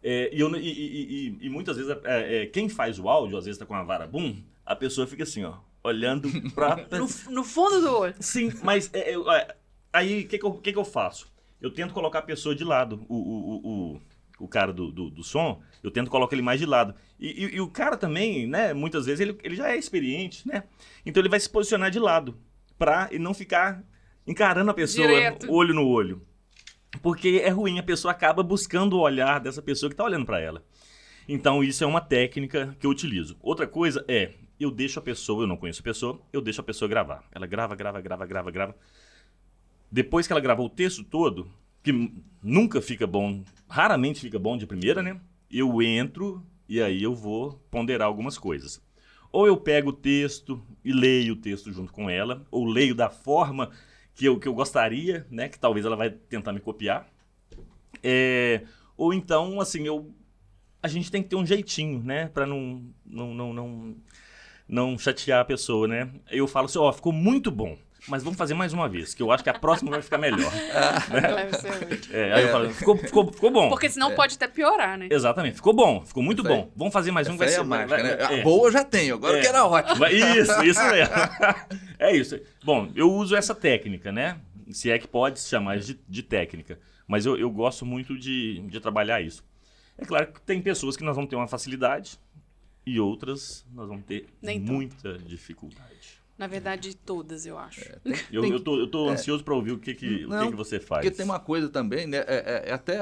E muitas vezes, quem faz o áudio, às vezes está com uma vara boom, a pessoa fica assim, ó, olhando para... No fundo do olho. Sim, mas aí o que eu faço? Eu tento colocar a pessoa de lado, o cara do som, eu tento colocar ele mais de lado. E o cara também, né, muitas vezes ele já é experiente, né? Então ele vai se posicionar de lado, pra ele não ficar encarando a pessoa, direto, olho no olho. Porque é ruim, a pessoa acaba buscando o olhar dessa pessoa que tá olhando pra ela. Então isso é uma técnica que eu utilizo. Outra coisa eu deixo a pessoa, eu não conheço a pessoa, eu deixo a pessoa gravar. Ela grava. Depois que ela gravou o texto todo, que nunca fica bom, raramente fica bom de primeira, né? Eu entro e aí eu vou ponderar algumas coisas. Ou eu pego o texto e leio o texto junto com ela, ou leio da forma que eu gostaria, né? Que talvez ela vai tentar me copiar. Ou então, assim, a gente tem que ter um jeitinho, né? Pra não chatear a pessoa, né? Eu falo assim, ficou muito bom. Mas vamos fazer mais uma vez, que eu acho que a próxima vai ficar melhor. Né? Aí eu falo, ficou bom. Porque senão pode até piorar, né? Exatamente, ficou bom, ficou muito bom. Vamos fazer mais um, vai ser... mágica, né? A boa eu já tenho, agora eu quero a ótima. Isso mesmo. É isso. Bom, eu uso essa técnica, né? Se é que pode se chamar de técnica. Mas eu gosto muito de trabalhar isso. É claro que tem pessoas que nós vamos ter uma facilidade e outras nós vamos ter muita dificuldade. Na verdade, todas, eu acho. Eu tô ansioso para ouvir o que você faz. Porque tem uma coisa também, né? Até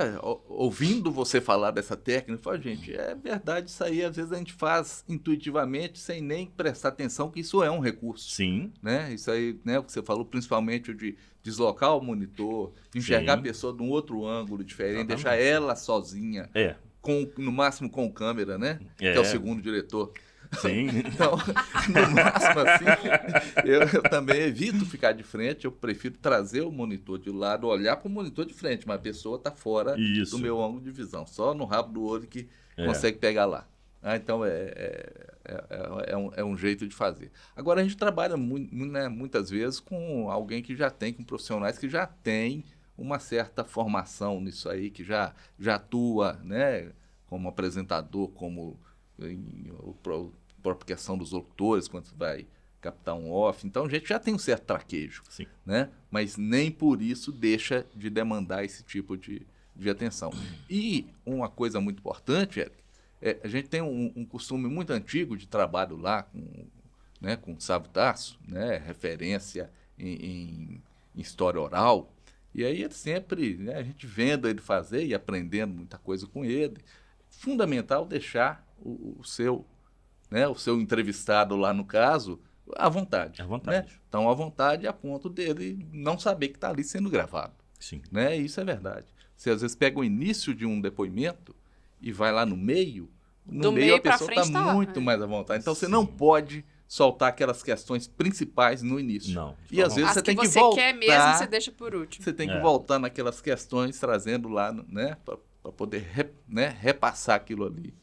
ouvindo você falar dessa técnica, eu falo, gente, é verdade isso aí, às vezes a gente faz intuitivamente sem nem prestar atenção que isso é um recurso. Sim. Né? Isso aí, né, o que você falou, principalmente o de deslocar o monitor, enxergar a pessoa de um outro ângulo diferente, deixar ela sozinha, no máximo com câmera, né? Que é o segundo diretor. Sim. Então, no máximo assim, eu também evito ficar de frente, eu prefiro trazer o monitor de lado, olhar para o monitor de frente, mas a pessoa está fora do meu ângulo de visão, só no rabo do olho que consegue pegar lá. Então, é um jeito de fazer. Agora, a gente trabalha né, muitas vezes com alguém que já tem, com profissionais que já têm uma certa formação nisso aí, que já atua, né, como apresentador, como própria questão dos locutores, quando você vai captar um off. Então, a gente já tem um certo traquejo, né? Mas nem por isso deixa de demandar esse tipo de atenção. E uma coisa muito importante, Eric, a gente tem um costume muito antigo de trabalho lá com o Sávio Tasso, né? Referência em história oral. E aí ele sempre, né, a gente vendo ele fazer e aprendendo muita coisa com ele. Fundamental deixar o seu entrevistado lá, no caso, à vontade. À vontade. Né? Então, à vontade a ponto dele não saber que está ali sendo gravado. Sim. Né? Isso é verdade. Você, às vezes, pega o início de um depoimento e vai lá no meio, a pessoa está muito mais à vontade. Então, você não pode soltar aquelas questões principais no início. Não. E, às vezes, você tem que voltar... você quer mesmo, você deixa por último. Você tem que voltar naquelas questões, trazendo lá, né, para poder repassar aquilo ali.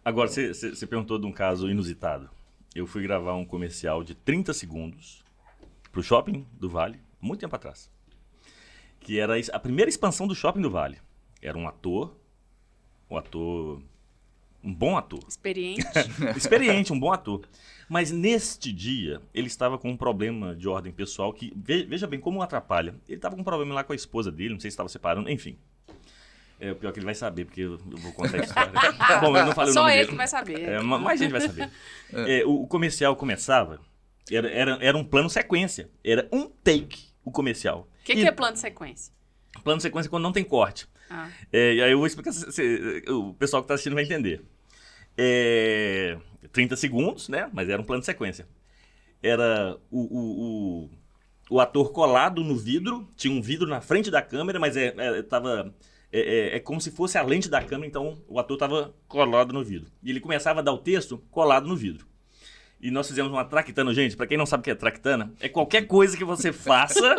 Agora, você perguntou de um caso inusitado. Eu fui gravar um comercial de 30 segundos para o Shopping do Vale, muito tempo atrás. Que era a primeira expansão do Shopping do Vale. Era um bom ator. Experiente, um bom ator. Mas neste dia, ele estava com um problema de ordem pessoal que, veja bem como atrapalha. Ele estava com um problema lá com a esposa dele, não sei se estava separando, enfim. O pior que ele vai saber, porque eu vou contar a história. Bom, eu não falei o nome dele. Só ele que vai saber. Mais gente vai saber. O comercial começava, era um plano sequência. Era um take, o comercial. O que é plano sequência? Plano sequência é quando não tem corte. E aí eu vou explicar, o pessoal que está assistindo vai entender. 30 segundos, né? Mas era um plano sequência. Era o ator colado no vidro, tinha um vidro na frente da câmera, mas estava... É como se fosse a lente da câmera, então o ator estava colado no vidro. E ele começava a dar o texto colado no vidro. E nós fizemos uma traquitana, gente. Pra quem não sabe o que é traquitana, é qualquer coisa que você faça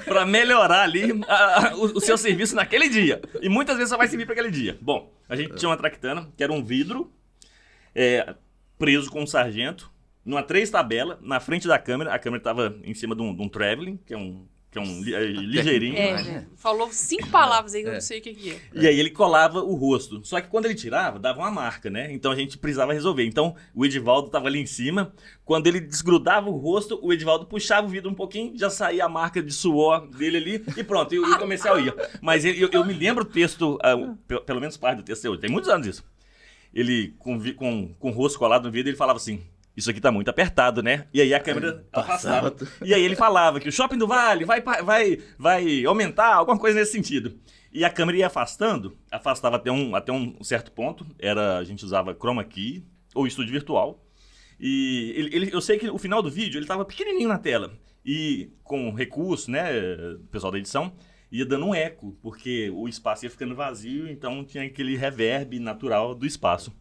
pra melhorar ali o seu serviço naquele dia. E muitas vezes só vai servir pra aquele dia. Bom, a gente tinha uma traquitana, que era um vidro preso com um sargento, numa 3 tabela, na frente da câmera. A câmera tava em cima de um traveling, que é um ligeirinho. Falou 5 palavras aí que eu não sei o que é. E aí ele colava o rosto. Só que quando ele tirava, dava uma marca, né? Então a gente precisava resolver. Então o Edivaldo tava ali em cima. Quando ele desgrudava o rosto, o Edivaldo puxava o vidro um pouquinho, já saía a marca de suor dele ali e pronto, e o comercial ia. Mas eu me lembro o texto, pelo menos parte do texto, tem muitos anos isso. Ele, com o rosto colado no vidro, ele falava assim: isso aqui tá muito apertado, né? E aí a câmera afastava. E aí ele falava que o Shopping do Vale vai aumentar, alguma coisa nesse sentido. E a câmera ia afastava até um certo ponto. A gente usava chroma key ou estúdio virtual. E eu sei que o final do vídeo ele tava pequenininho na tela. E com recurso, né, o pessoal da edição, ia dando um eco, porque o espaço ia ficando vazio, então tinha aquele reverb natural do espaço.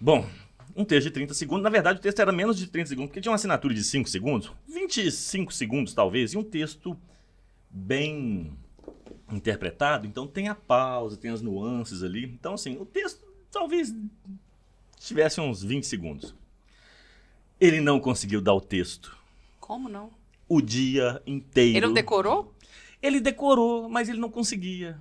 Bom, um texto de 30 segundos. Na verdade, o texto era menos de 30 segundos, porque tinha uma assinatura de 5 segundos, 25 segundos talvez, e um texto bem interpretado. Então tem a pausa, tem as nuances ali. Então, assim, o texto talvez tivesse uns 20 segundos. Ele não conseguiu dar o texto. Como não? O dia inteiro. Ele não decorou? Ele decorou, mas ele não conseguia.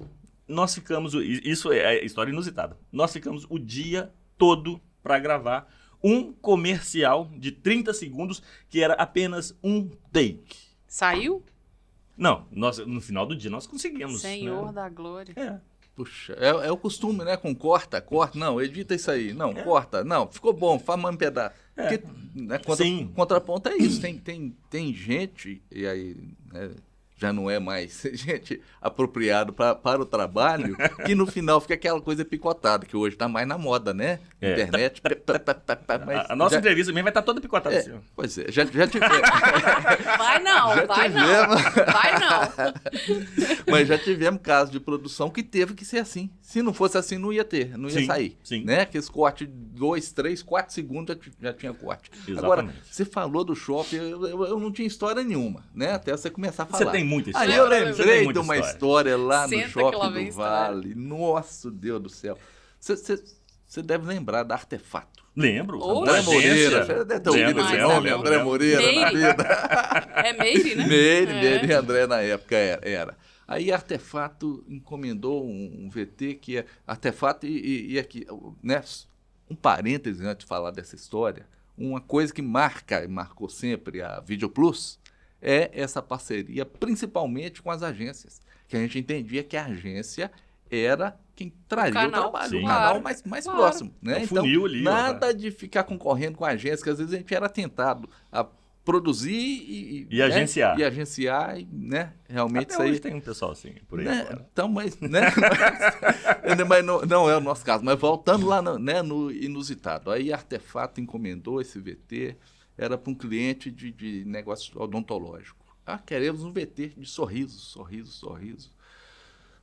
Nós ficamos... Isso é história inusitada. Nós ficamos o dia todo para gravar um comercial de 30 segundos que era apenas um take. Saiu? Não, no final do dia nós conseguimos. Senhor da glória. Puxa, é o costume, né? Com corta, não, edita isso aí. Não, corta, não, ficou bom, faz mais um pedaço. Porque, né, contraponto é isso. Tem gente, e aí... né, já não é mais gente apropriado para o trabalho, que no final fica aquela coisa picotada, que hoje está mais na moda, né? Internet. A nossa entrevista mesmo vai estar toda picotada assim. Pois é, já tivemos. Vai não. Mas já tivemos casos de produção que teve que ser assim. Se não fosse assim, não ia sair. Sim. Né? Aqueles cortes de 2, 3, 4 segundos já tinha corte. Exatamente. Agora, você falou do shopping, eu não tinha história nenhuma, né? Até você começar a falar. Você tem muita história. Aí eu lembrei de uma história lá no Senta Shopping do Vale. Nossa, Deus do céu. Você deve lembrar da Artefato. Lembro. André Moreira. Você deve ter ouvido esse nome, André Moreira na vida. É Meire, né? Meire e André na época era. Aí a Artefato encomendou um VT que é Artefato e aqui, né? Um parêntese antes de falar dessa história, uma coisa que marcou sempre a Video Plus é essa parceria, principalmente com as agências, que a gente entendia que a agência era quem traria o trabalho, o canal mais próximo. Né? Então, funil ali, nada de ficar concorrendo com a agência, que às vezes a gente era tentado a produzir e agenciar. E agenciar, né? Realmente até isso aí. hoje tem um pessoal assim, por aí. Né? Então, mas não é o nosso caso. Mas voltando lá no inusitado. Aí a Artefato encomendou esse VT, era para um cliente de negócio odontológico. Queremos um VT de sorriso.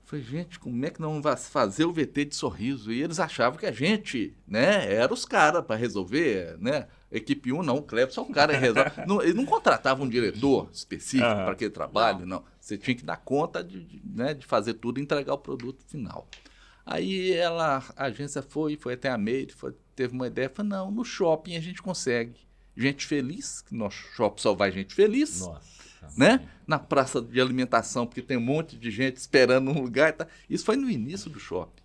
Falei, gente, como é que não vai fazer o VT de sorriso? E eles achavam que a gente, né, era os caras para resolver, né? Equipe 1, não, o Cleber, só o cara resolve. Ele não contratava um diretor específico para aquele trabalho, não. Você tinha que dar conta de fazer tudo e entregar o produto final. Aí a agência foi até a Meire, teve uma ideia, falou, não, no shopping a gente consegue. Gente feliz, que nosso shopping só vai gente feliz. Nossa. Né? Na praça de alimentação, porque tem um monte de gente esperando um lugar. Tá? Isso foi no início do shopping.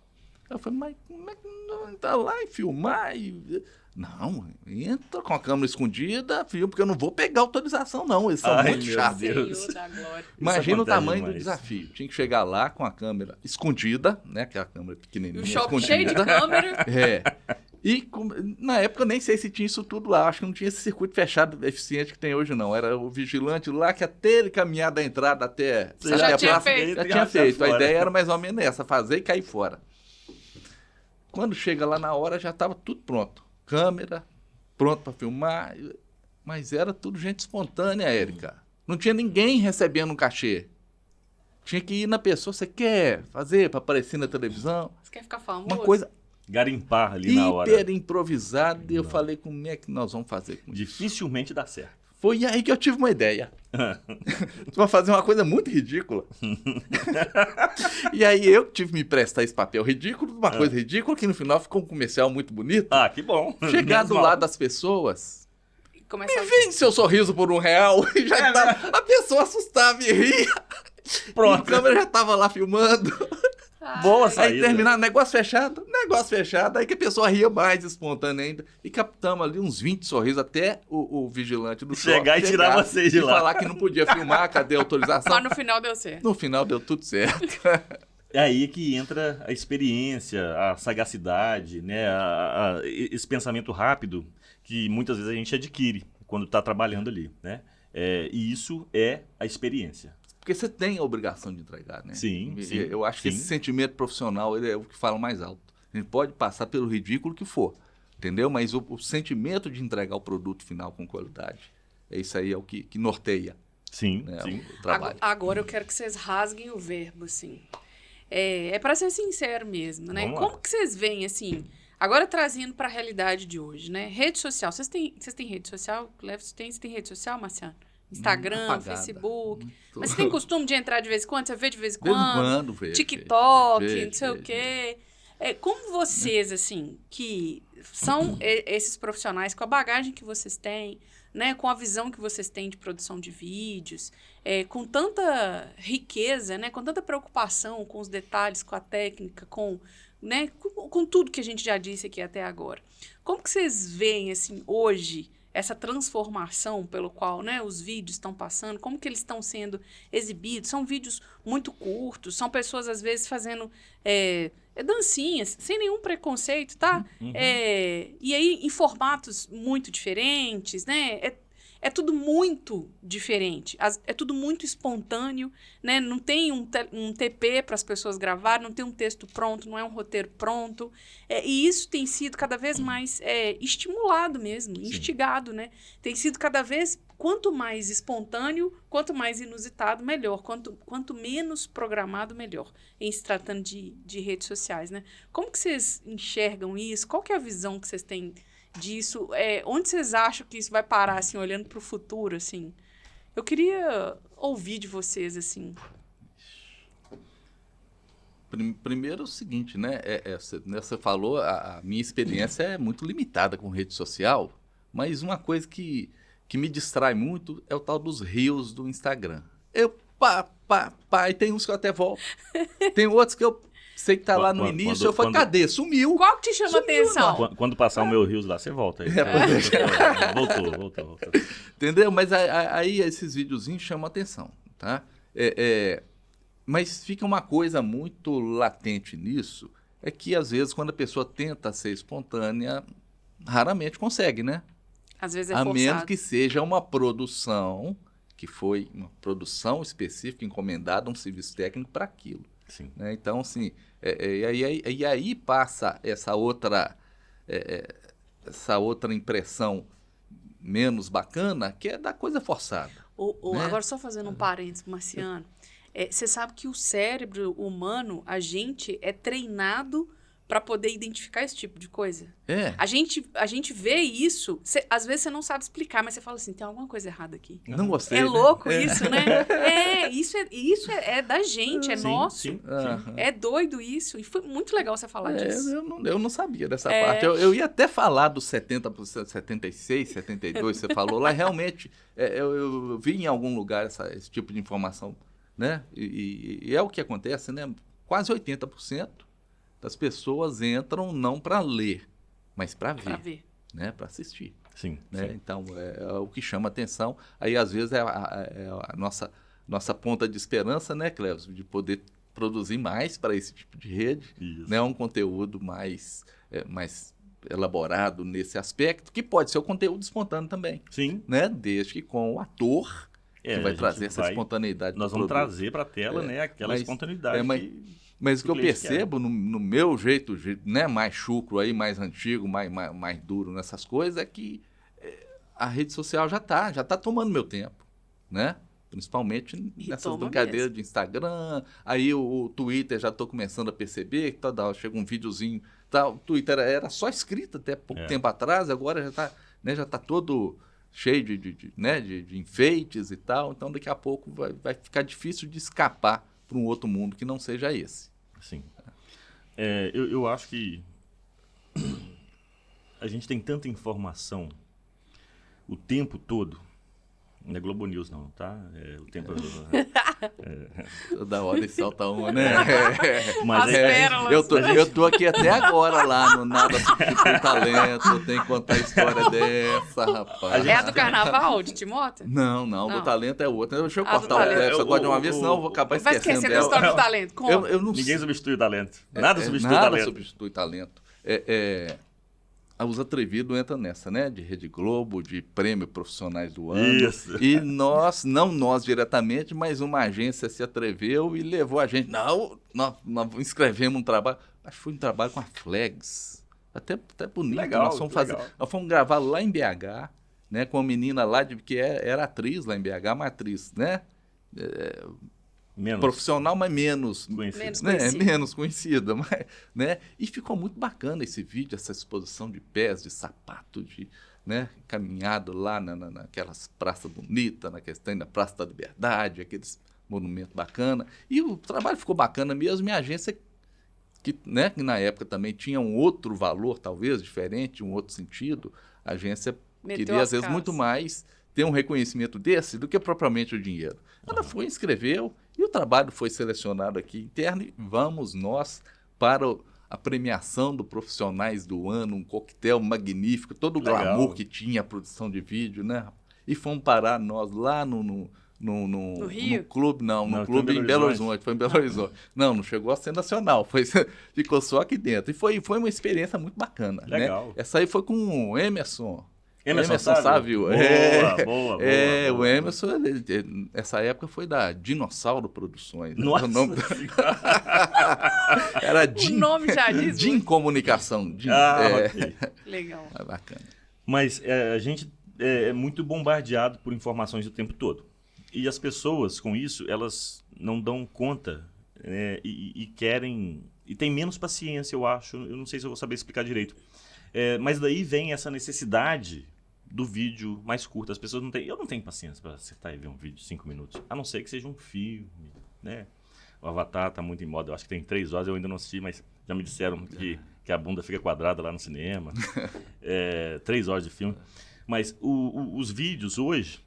Eu falei, mas como é que não tá lá e filmar? Não, entra com a câmera escondida, filma, porque eu não vou pegar autorização, não. Eles são muito chatos. Imagina o tamanho do desafio. Tinha que chegar lá com a câmera escondida, né? Aquela câmera pequenininha. O shopping escondida. cheio de câmera. E na época eu nem sei se tinha isso tudo lá. Acho que não tinha esse circuito fechado eficiente que tem hoje, não. Era o vigilante lá que até ele caminhar da entrada até já tinha feito. Já tinha feito. A ideia era mais ou menos essa, fazer e cair fora. Quando chega lá na hora, já estava tudo pronto. Câmera, pronto para filmar. Mas era tudo gente espontânea, Érica. Não tinha ninguém recebendo um cachê. Tinha que ir na pessoa, você quer fazer para aparecer na televisão? Você quer ficar famoso? Uma coisa Garimpar ali na hora. Hiper improvisado, e eu falei, como é que nós vamos fazer com isso? Dificilmente dá certo. Foi aí que eu tive uma ideia. Tu vai fazer uma coisa muito ridícula. E aí eu tive que me prestar esse papel ridículo, uma coisa ridícula, que no final ficou um comercial muito bonito. Ah, que bom. Chegar do lado das pessoas, Começar... vende seu sorriso por R$1, e já tava, a pessoa assustava e ria. Pronto. E a câmera já tava lá filmando. Boa Aí saída. terminar, negócio fechado, aí que a pessoa ria mais espontânea ainda. E captamos ali uns 20 sorrisos até o vigilante do shopping Chegar e tirar vocês de e lá. falar que não podia filmar, cadê a autorização? Mas no final deu certo. No final deu tudo certo. É aí que entra a experiência, a sagacidade, né? Esse pensamento rápido que muitas vezes a gente adquire quando está trabalhando ali, né? E isso é a experiência. Porque você tem a obrigação de entregar, né? Sim, sim. Eu acho que esse sentimento profissional ele é o que fala mais alto. A gente pode passar pelo ridículo que for, entendeu? Mas o sentimento de entregar o produto final com qualidade, isso aí é o que norteia, Sim, né, sim. o trabalho. Agora eu quero que vocês rasguem o verbo, assim. É para ser sincero mesmo, né? Vamos lá. Como que vocês veem, assim, agora trazendo para a realidade de hoje, né? Rede social. Vocês têm rede social? Você tem rede social, Marciano? Instagram, Apagada. Facebook. Muito. Mas você tem costume de entrar de vez em quando? Você vê de vez em De vez em quando? quando, vejo, TikTok, vejo, não sei o vejo. quê. Como vocês, assim, que são esses profissionais, com a bagagem que vocês têm, né, com a visão que vocês têm de produção de vídeos, com tanta riqueza, né, com tanta preocupação com os detalhes, com a técnica, né, com tudo que a gente já disse aqui até agora. Como que vocês veem, assim, hoje, essa transformação pelo qual, né, os vídeos estão passando, como que eles estão sendo exibidos? São vídeos muito curtos, são pessoas, às vezes, fazendo dancinhas, sem nenhum preconceito, tá? Uhum. E aí, em formatos muito diferentes, né? É tudo muito diferente, é tudo muito espontâneo, né? Não tem um TP para as pessoas gravarem, não tem um texto pronto, não é um roteiro pronto. E isso tem sido cada vez mais estimulado mesmo, instigado, né? Tem sido cada vez, quanto mais espontâneo, quanto mais inusitado, melhor. Quanto menos programado, melhor, em se tratando de redes sociais, né? Como que vocês enxergam isso? Qual que é a visão que vocês têm disso? Onde vocês acham que isso vai parar, assim, olhando para o futuro, assim? Eu queria ouvir de vocês, assim. Primeiro é o seguinte, né? Você falou, a minha experiência é muito limitada com rede social, mas uma coisa que me distrai muito é o tal dos reels do Instagram. E tem uns que eu até volto. Tem outros que eu sei que tá lá no início, eu falei, cadê? Sumiu. Qual que te chama atenção? Quando passar o meu Rios lá, você volta aí. Voltou. Entendeu? Mas aí esses videozinhos chamam atenção, tá? Mas fica uma coisa muito latente nisso, é que às vezes quando a pessoa tenta ser espontânea, raramente consegue, né? Às vezes é A forçado. menos que seja uma produção, que foi uma produção específica, encomendada, um serviço técnico para aquilo. Sim. Né? Então, assim, e aí passa essa outra impressão menos bacana, que é da coisa forçada. Né? Agora, só fazendo um parênteses, Marciano, você sabe que o cérebro humano, a gente é treinado para poder identificar esse tipo de coisa. A gente vê isso, às vezes você não sabe explicar, mas você fala assim, tem alguma coisa errada aqui. Não gostei, É né? louco isso, né? Isso é da gente, é Sim, nosso. sim. É doido isso. E foi muito legal você falar disso. Eu não sabia dessa parte. Eu ia até falar dos 70%, 76%, 72%, você falou lá. Realmente, eu vi em algum lugar esse tipo de informação, né? E é o que acontece, né? Quase 80% das pessoas entram não para ler, mas para ver, né? Para assistir. Sim, Né? sim. Então, é o que chama atenção. Aí, às vezes, é a nossa ponta de esperança, né, Clévio? De poder produzir mais para esse tipo de rede, Isso. né? Um conteúdo mais elaborado nesse aspecto, que pode ser o conteúdo espontâneo também, Sim. né? Desde que com o ator, que a vai gente trazer essa espontaneidade. Nós do vamos produto. trazer para a tela, né, aquela espontaneidade. Mas o que eu cliente percebo no meu jeito, né, mais chucro aí, mais antigo, mais duro nessas coisas, é que a rede social já tá tomando meu tempo, né? Principalmente nessas toma brincadeiras mesmo. de Instagram. Aí o Twitter já estou começando a perceber que toda hora chega um videozinho. Tá, o Twitter era só escrito até pouco tempo atrás, agora já tá todo cheio de enfeites e tal. Então daqui a pouco vai ficar difícil de escapar para um outro mundo que não seja esse. Sim. Eu acho que a gente tem tanta informação o tempo todo. Não é Globo News, não, tá? O tempo... Toda hora ele solta uma, né? Mas As pérolas. Eu tô aqui até agora lá no Nada Substitui Talento. Eu tenho que contar a história dessa, rapaz. É a do carnaval, de Timóteo? Não, Não. do talento é outra. Deixa eu Ah, do cortar o talento. Cleves agora de uma vez, senão eu vou acabar Vai esquecendo esquecer da dela. história do talento. Como? Eu não Ninguém sei. substitui o talento. Nada substitui o Nada talento. substitui talento. Os Atrevidos entra nessa, né? De Rede Globo, de prêmio profissionais do ano. Isso. E não nós diretamente, mas uma agência se atreveu e levou a gente. Não, nós inscrevemos um trabalho. Acho que foi um trabalho com a Flags. Até bonito. Legal, nós fomos gravar lá em BH, né? Com uma menina lá que era atriz lá em BH, uma atriz, né? Menos Profissional, mas menos conhecido. menos conhecida, mas, né? E ficou muito bacana esse vídeo, essa exposição de pés, de sapato, né? Caminhado lá naquelas praças bonitas, na Praça da Liberdade, aqueles monumentos bacanas. E o trabalho ficou bacana mesmo. Minha agência, que na época também tinha um outro valor, talvez, diferente, um outro sentido, a agência queria, às vezes, muito mais ter um reconhecimento desse do que propriamente o dinheiro. Ela foi, inscreveu, e o trabalho foi selecionado aqui interno, e vamos nós para a premiação do Profissionais do Ano, um coquetel magnífico, todo o glamour que tinha a produção de vídeo, né? E fomos parar nós lá no Rio? No clube, no Foi clube em Belo Horizonte. Foi em Belo Horizonte. Não chegou a ser nacional, ficou só aqui dentro. E foi uma experiência muito bacana. Legal. Né? Essa aí foi com o Emerson Sávio? Boa. O Emerson, essa época foi da Dinossauro Produções. Né? Nossa. O nome era O nome já diz. Din Comunicação. Ok. Legal. Bacana. Mas a gente é muito bombardeado por informações o tempo todo. E as pessoas, com isso, elas não dão conta e querem... E tem menos paciência, eu acho. Eu não sei se eu vou saber explicar direito. Mas daí vem essa necessidade do vídeo mais curto. As pessoas não têm... Eu não tenho paciência para acertar e ver um vídeo de 5 minutos. A não ser que seja um filme, né? O Avatar está muito em moda. Eu acho que tem 3 horas. Eu ainda não assisti, mas já me disseram que a bunda fica quadrada lá no cinema. 3 horas de filme. Mas os vídeos hoje,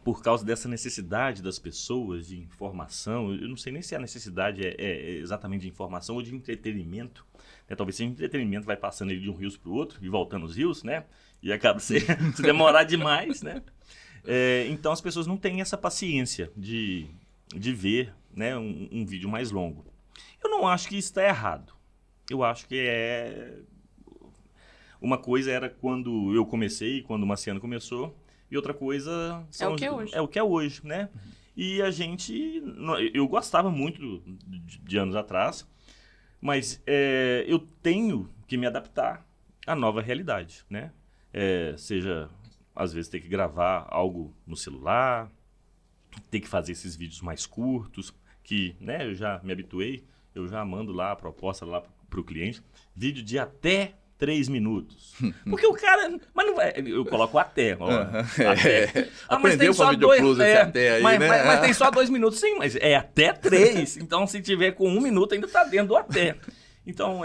por causa dessa necessidade das pessoas de informação, eu não sei nem se a necessidade é exatamente de informação ou de entretenimento. Talvez seja entretenimento, vai passando ele de um rio para o outro e voltando os rios, né? E acaba se demorar demais, né? Então as pessoas não têm essa paciência de ver, né, um vídeo mais longo. Eu não acho que isso está errado. Eu acho que uma coisa era quando eu comecei, quando o Marciano começou, e outra coisa é o que é hoje. É o que é hoje, né? E eu gostava muito de anos atrás, mas eu tenho que me adaptar à nova realidade, né? Seja, às vezes, ter que gravar algo no celular, ter que fazer esses vídeos mais curtos, que, né, eu já me habituei, eu já mando lá a proposta lá para o cliente, vídeo de até 3 minutos. Porque o cara... Mas não vai... Eu coloco até. Até. Aprendeu com a Video Plus esse até aí, né? Mas tem só 2 minutos. Sim, mas é até 3. Então, se tiver com 1 minuto, ainda tá dentro do até. Então,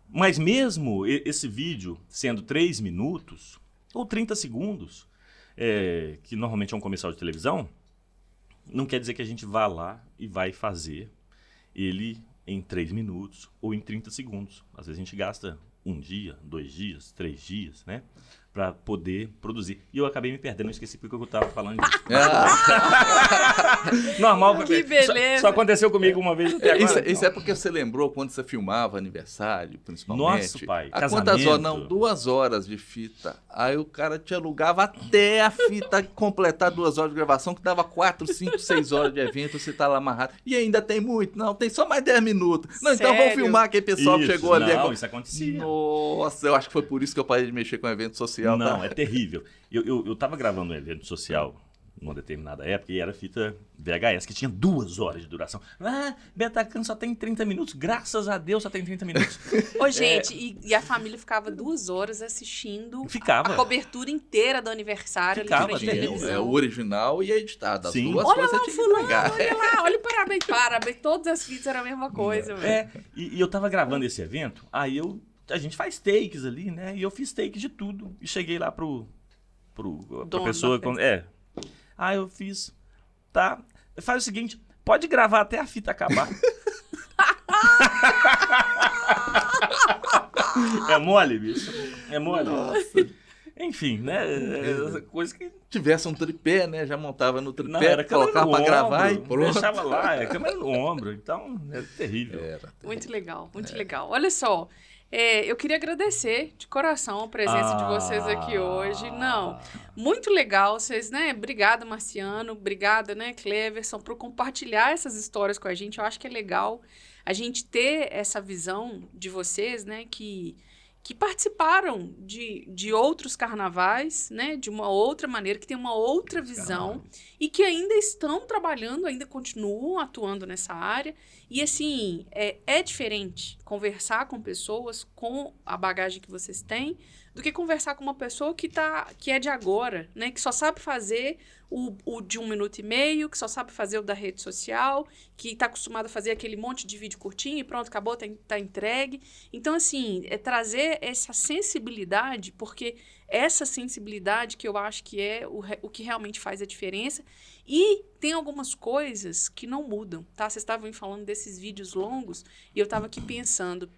Mas mesmo esse vídeo sendo 3 minutos ou 30 segundos, que normalmente é um comercial de televisão, não quer dizer que a gente vá lá e vai fazer ele em 3 minutos ou em 30 segundos. Às vezes a gente gasta 1 dia, 2 dias, 3 dias, né? Para poder produzir. E eu acabei me perdendo, eu esqueci porque eu estava falando disso. Normal. Que beleza. Só aconteceu comigo uma vez até agora. Isso é porque você lembrou quando você filmava aniversário, principalmente. Nossa, pai, Há casamento. quantas horas? Não, 2 horas de fita. Aí o cara te alugava até a fita completar 2 horas de gravação, que dava 4, 5, 6 horas de evento, você tá lá amarrado. E ainda tem muito. Não, tem só mais 10 minutos. Não, então vamos filmar aquele pessoal que chegou ali. Não, isso acontecia. Nossa, eu acho que foi por isso que eu parei de mexer com evento social. Não, tá? é terrível. Eu tava gravando um evento social numa determinada época, e era fita VHS, que tinha 2 horas de duração. Betacam só tem 30 minutos, graças a Deus só tem 30 minutos. Ô, gente, e a família ficava 2 horas assistindo Ficava. a cobertura inteira do aniversário Ficava, ali na tinha, televisão. O original e a editada. As Sim. duas Olha coisas lá, você tinha que fulano, pegar. olha lá, olha o parabéns, todas as fitas eram a mesma coisa, velho. E eu tava gravando esse evento, aí a gente faz takes ali, né? E eu fiz takes de tudo. E cheguei lá pra Dono pessoa. da festa. Aí eu fiz. Tá. Faz o seguinte, pode gravar até a fita acabar. É mole, bicho? É mole? Nossa. Enfim, né? Essa coisa que. Tivesse um tripé, né? Já montava no Não, tripé, era câmera colocava no pra ombro, gravar e pronto. deixava lá, é câmera no ombro. Então, é terrível. Era. Muito legal, muito legal. Olha só, eu queria agradecer de coração a presença de vocês aqui hoje. Não, muito legal, vocês, né? Obrigada, Marciano. Obrigada, né, Cleverson, por compartilhar essas histórias com a gente. Eu acho que é legal a gente ter essa visão de vocês, né, que participaram de outros carnavais, né, de uma outra maneira, que tem uma outra visão e que ainda estão trabalhando, ainda continuam atuando nessa área. E, assim, é diferente conversar com pessoas com a bagagem que vocês têm do que conversar com uma pessoa que é de agora, né, que só sabe fazer o de 1 minuto e meio, que só sabe fazer o da rede social, que está acostumado a fazer aquele monte de vídeo curtinho e pronto, acabou, tá entregue. Então, assim, é trazer essa sensibilidade, porque essa sensibilidade que eu acho que é o que realmente faz a diferença. E tem algumas coisas que não mudam, tá? Vocês estavam falando desses vídeos longos e eu estava aqui pensando,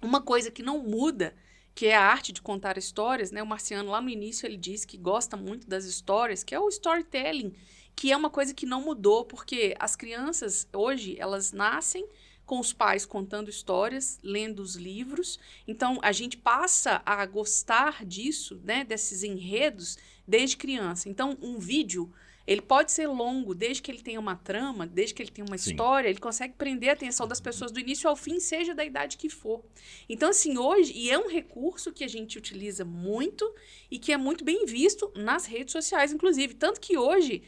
uma coisa que não muda, que é a arte de contar histórias, né? O Marciano, lá no início, ele disse que gosta muito das histórias, que é o storytelling, que é uma coisa que não mudou, porque as crianças, hoje, elas nascem com os pais contando histórias, lendo os livros. Então, a gente passa a gostar disso, né? Desses enredos, desde criança. Então, um vídeo, ele pode ser longo, desde que ele tenha uma trama, desde que ele tenha uma história, ele consegue prender a atenção das pessoas do início ao fim, seja da idade que for. Então, assim, hoje, e é um recurso que a gente utiliza muito e que é muito bem visto nas redes sociais, inclusive. Tanto que hoje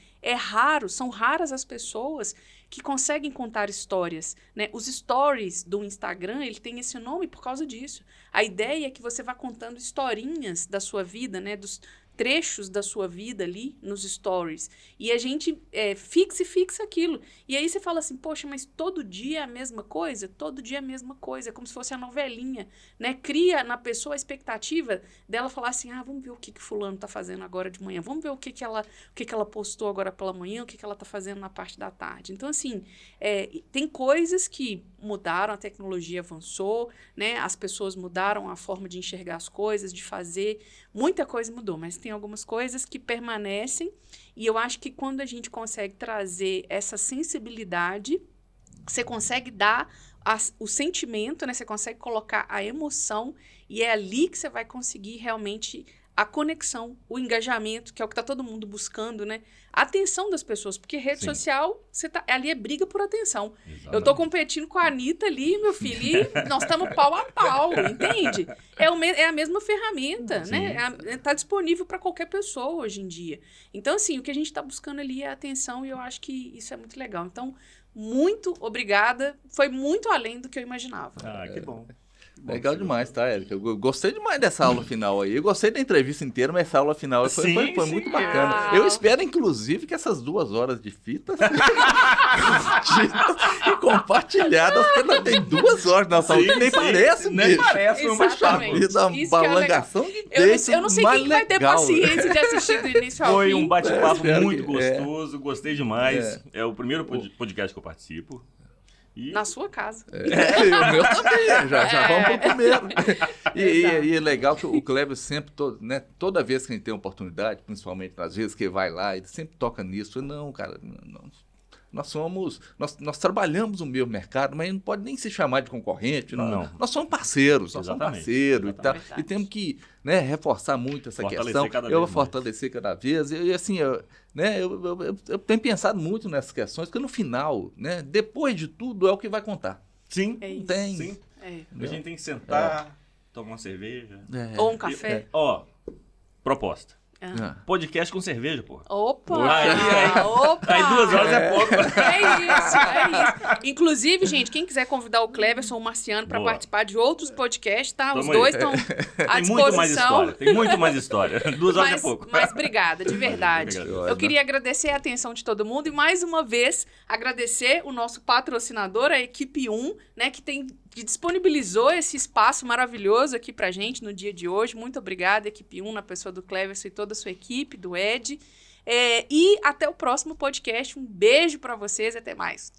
são raras as pessoas que conseguem contar histórias, né? Os stories do Instagram, ele tem esse nome por causa disso. A ideia é que você vá contando historinhas da sua vida, né? Dos trechos da sua vida ali nos stories. E a gente fixa aquilo. E aí você fala assim, poxa, mas todo dia é a mesma coisa? Todo dia é a mesma coisa. É como se fosse a novelinha, né? Cria na pessoa a expectativa dela falar assim, vamos ver o que fulano tá fazendo agora de manhã. Vamos ver o que ela postou agora pela manhã, o que ela tá fazendo na parte da tarde. Então, assim, tem coisas que mudaram, a tecnologia avançou, né? As pessoas mudaram a forma de enxergar as coisas, de fazer. Muita coisa mudou, mas tem algumas coisas que permanecem, e eu acho que quando a gente consegue trazer essa sensibilidade, você consegue dar o sentimento, né? Você consegue colocar a emoção, e é ali que você vai conseguir realmente a conexão, o engajamento, que é o que está todo mundo buscando, né? A atenção das pessoas, porque rede social, ali é briga por atenção. Exatamente. Eu tô competindo com a Anitta ali, meu filho, e nós estamos pau a pau, entende? É a mesma ferramenta, né? Tá disponível para qualquer pessoa hoje em dia. Então, assim, o que a gente está buscando ali é a atenção, e eu acho que isso é muito legal. Então, muito obrigada. Foi muito além do que eu imaginava. Que bom. Legal demais, tá, Érica? Eu gostei demais dessa aula final aí. Eu gostei da entrevista inteira, mas essa aula final foi muito bacana. Eu espero, inclusive, que essas 2 horas de fita sejam e compartilhadas, porque não tem 2 horas na aula, nem parece, nem bicho. parece, foi um bate-papo. Isso é uma balangação de texto. Eu não sei quem vai ter paciência de assistir do início ao fim. Foi um bate-papo muito que- gostoso, gostei demais. É o primeiro podcast que eu participo. E Na sua casa. O meu também, já vamos pro primeiro. E é legal que o Kleber sempre, toda vez que a gente tem oportunidade, principalmente nas vezes que ele vai lá, ele sempre toca nisso. Não, cara, nós trabalhamos no mesmo mercado, mas não pode nem se chamar de concorrente. Não. Nós somos parceiros, Exatamente. e tal. Verdade. E temos que reforçar muito essa Fortalecer questão. cada Eu vou vez mais. fortalecer cada vez. E assim, eu tenho pensado muito nessas questões, porque no final, né, depois de tudo, é o que vai contar. sim, É isso. Tem. sim. É. A gente tem que sentar, tomar uma cerveja. Ou um café. Proposta. Podcast com cerveja, pô. Opa! Aí, Opa! Aí 2 horas é pouco. É isso. Inclusive, gente, quem quiser convidar o Cleverson ou o Marciano para Boa. participar de outros podcasts, tá? Os Tamo aí. dois estão à disposição. Tem muito mais história. 2 horas é pouco. Mas obrigada, de verdade. Obrigado. Eu queria agradecer a atenção de todo mundo e, mais uma vez, agradecer o nosso patrocinador, a Equipe 1, né, que disponibilizou esse espaço maravilhoso aqui pra gente no dia de hoje. Muito obrigada, Equipe 1, na pessoa do Cleverson e toda a sua equipe, do Ed. E até o próximo podcast. Um beijo pra vocês e até mais.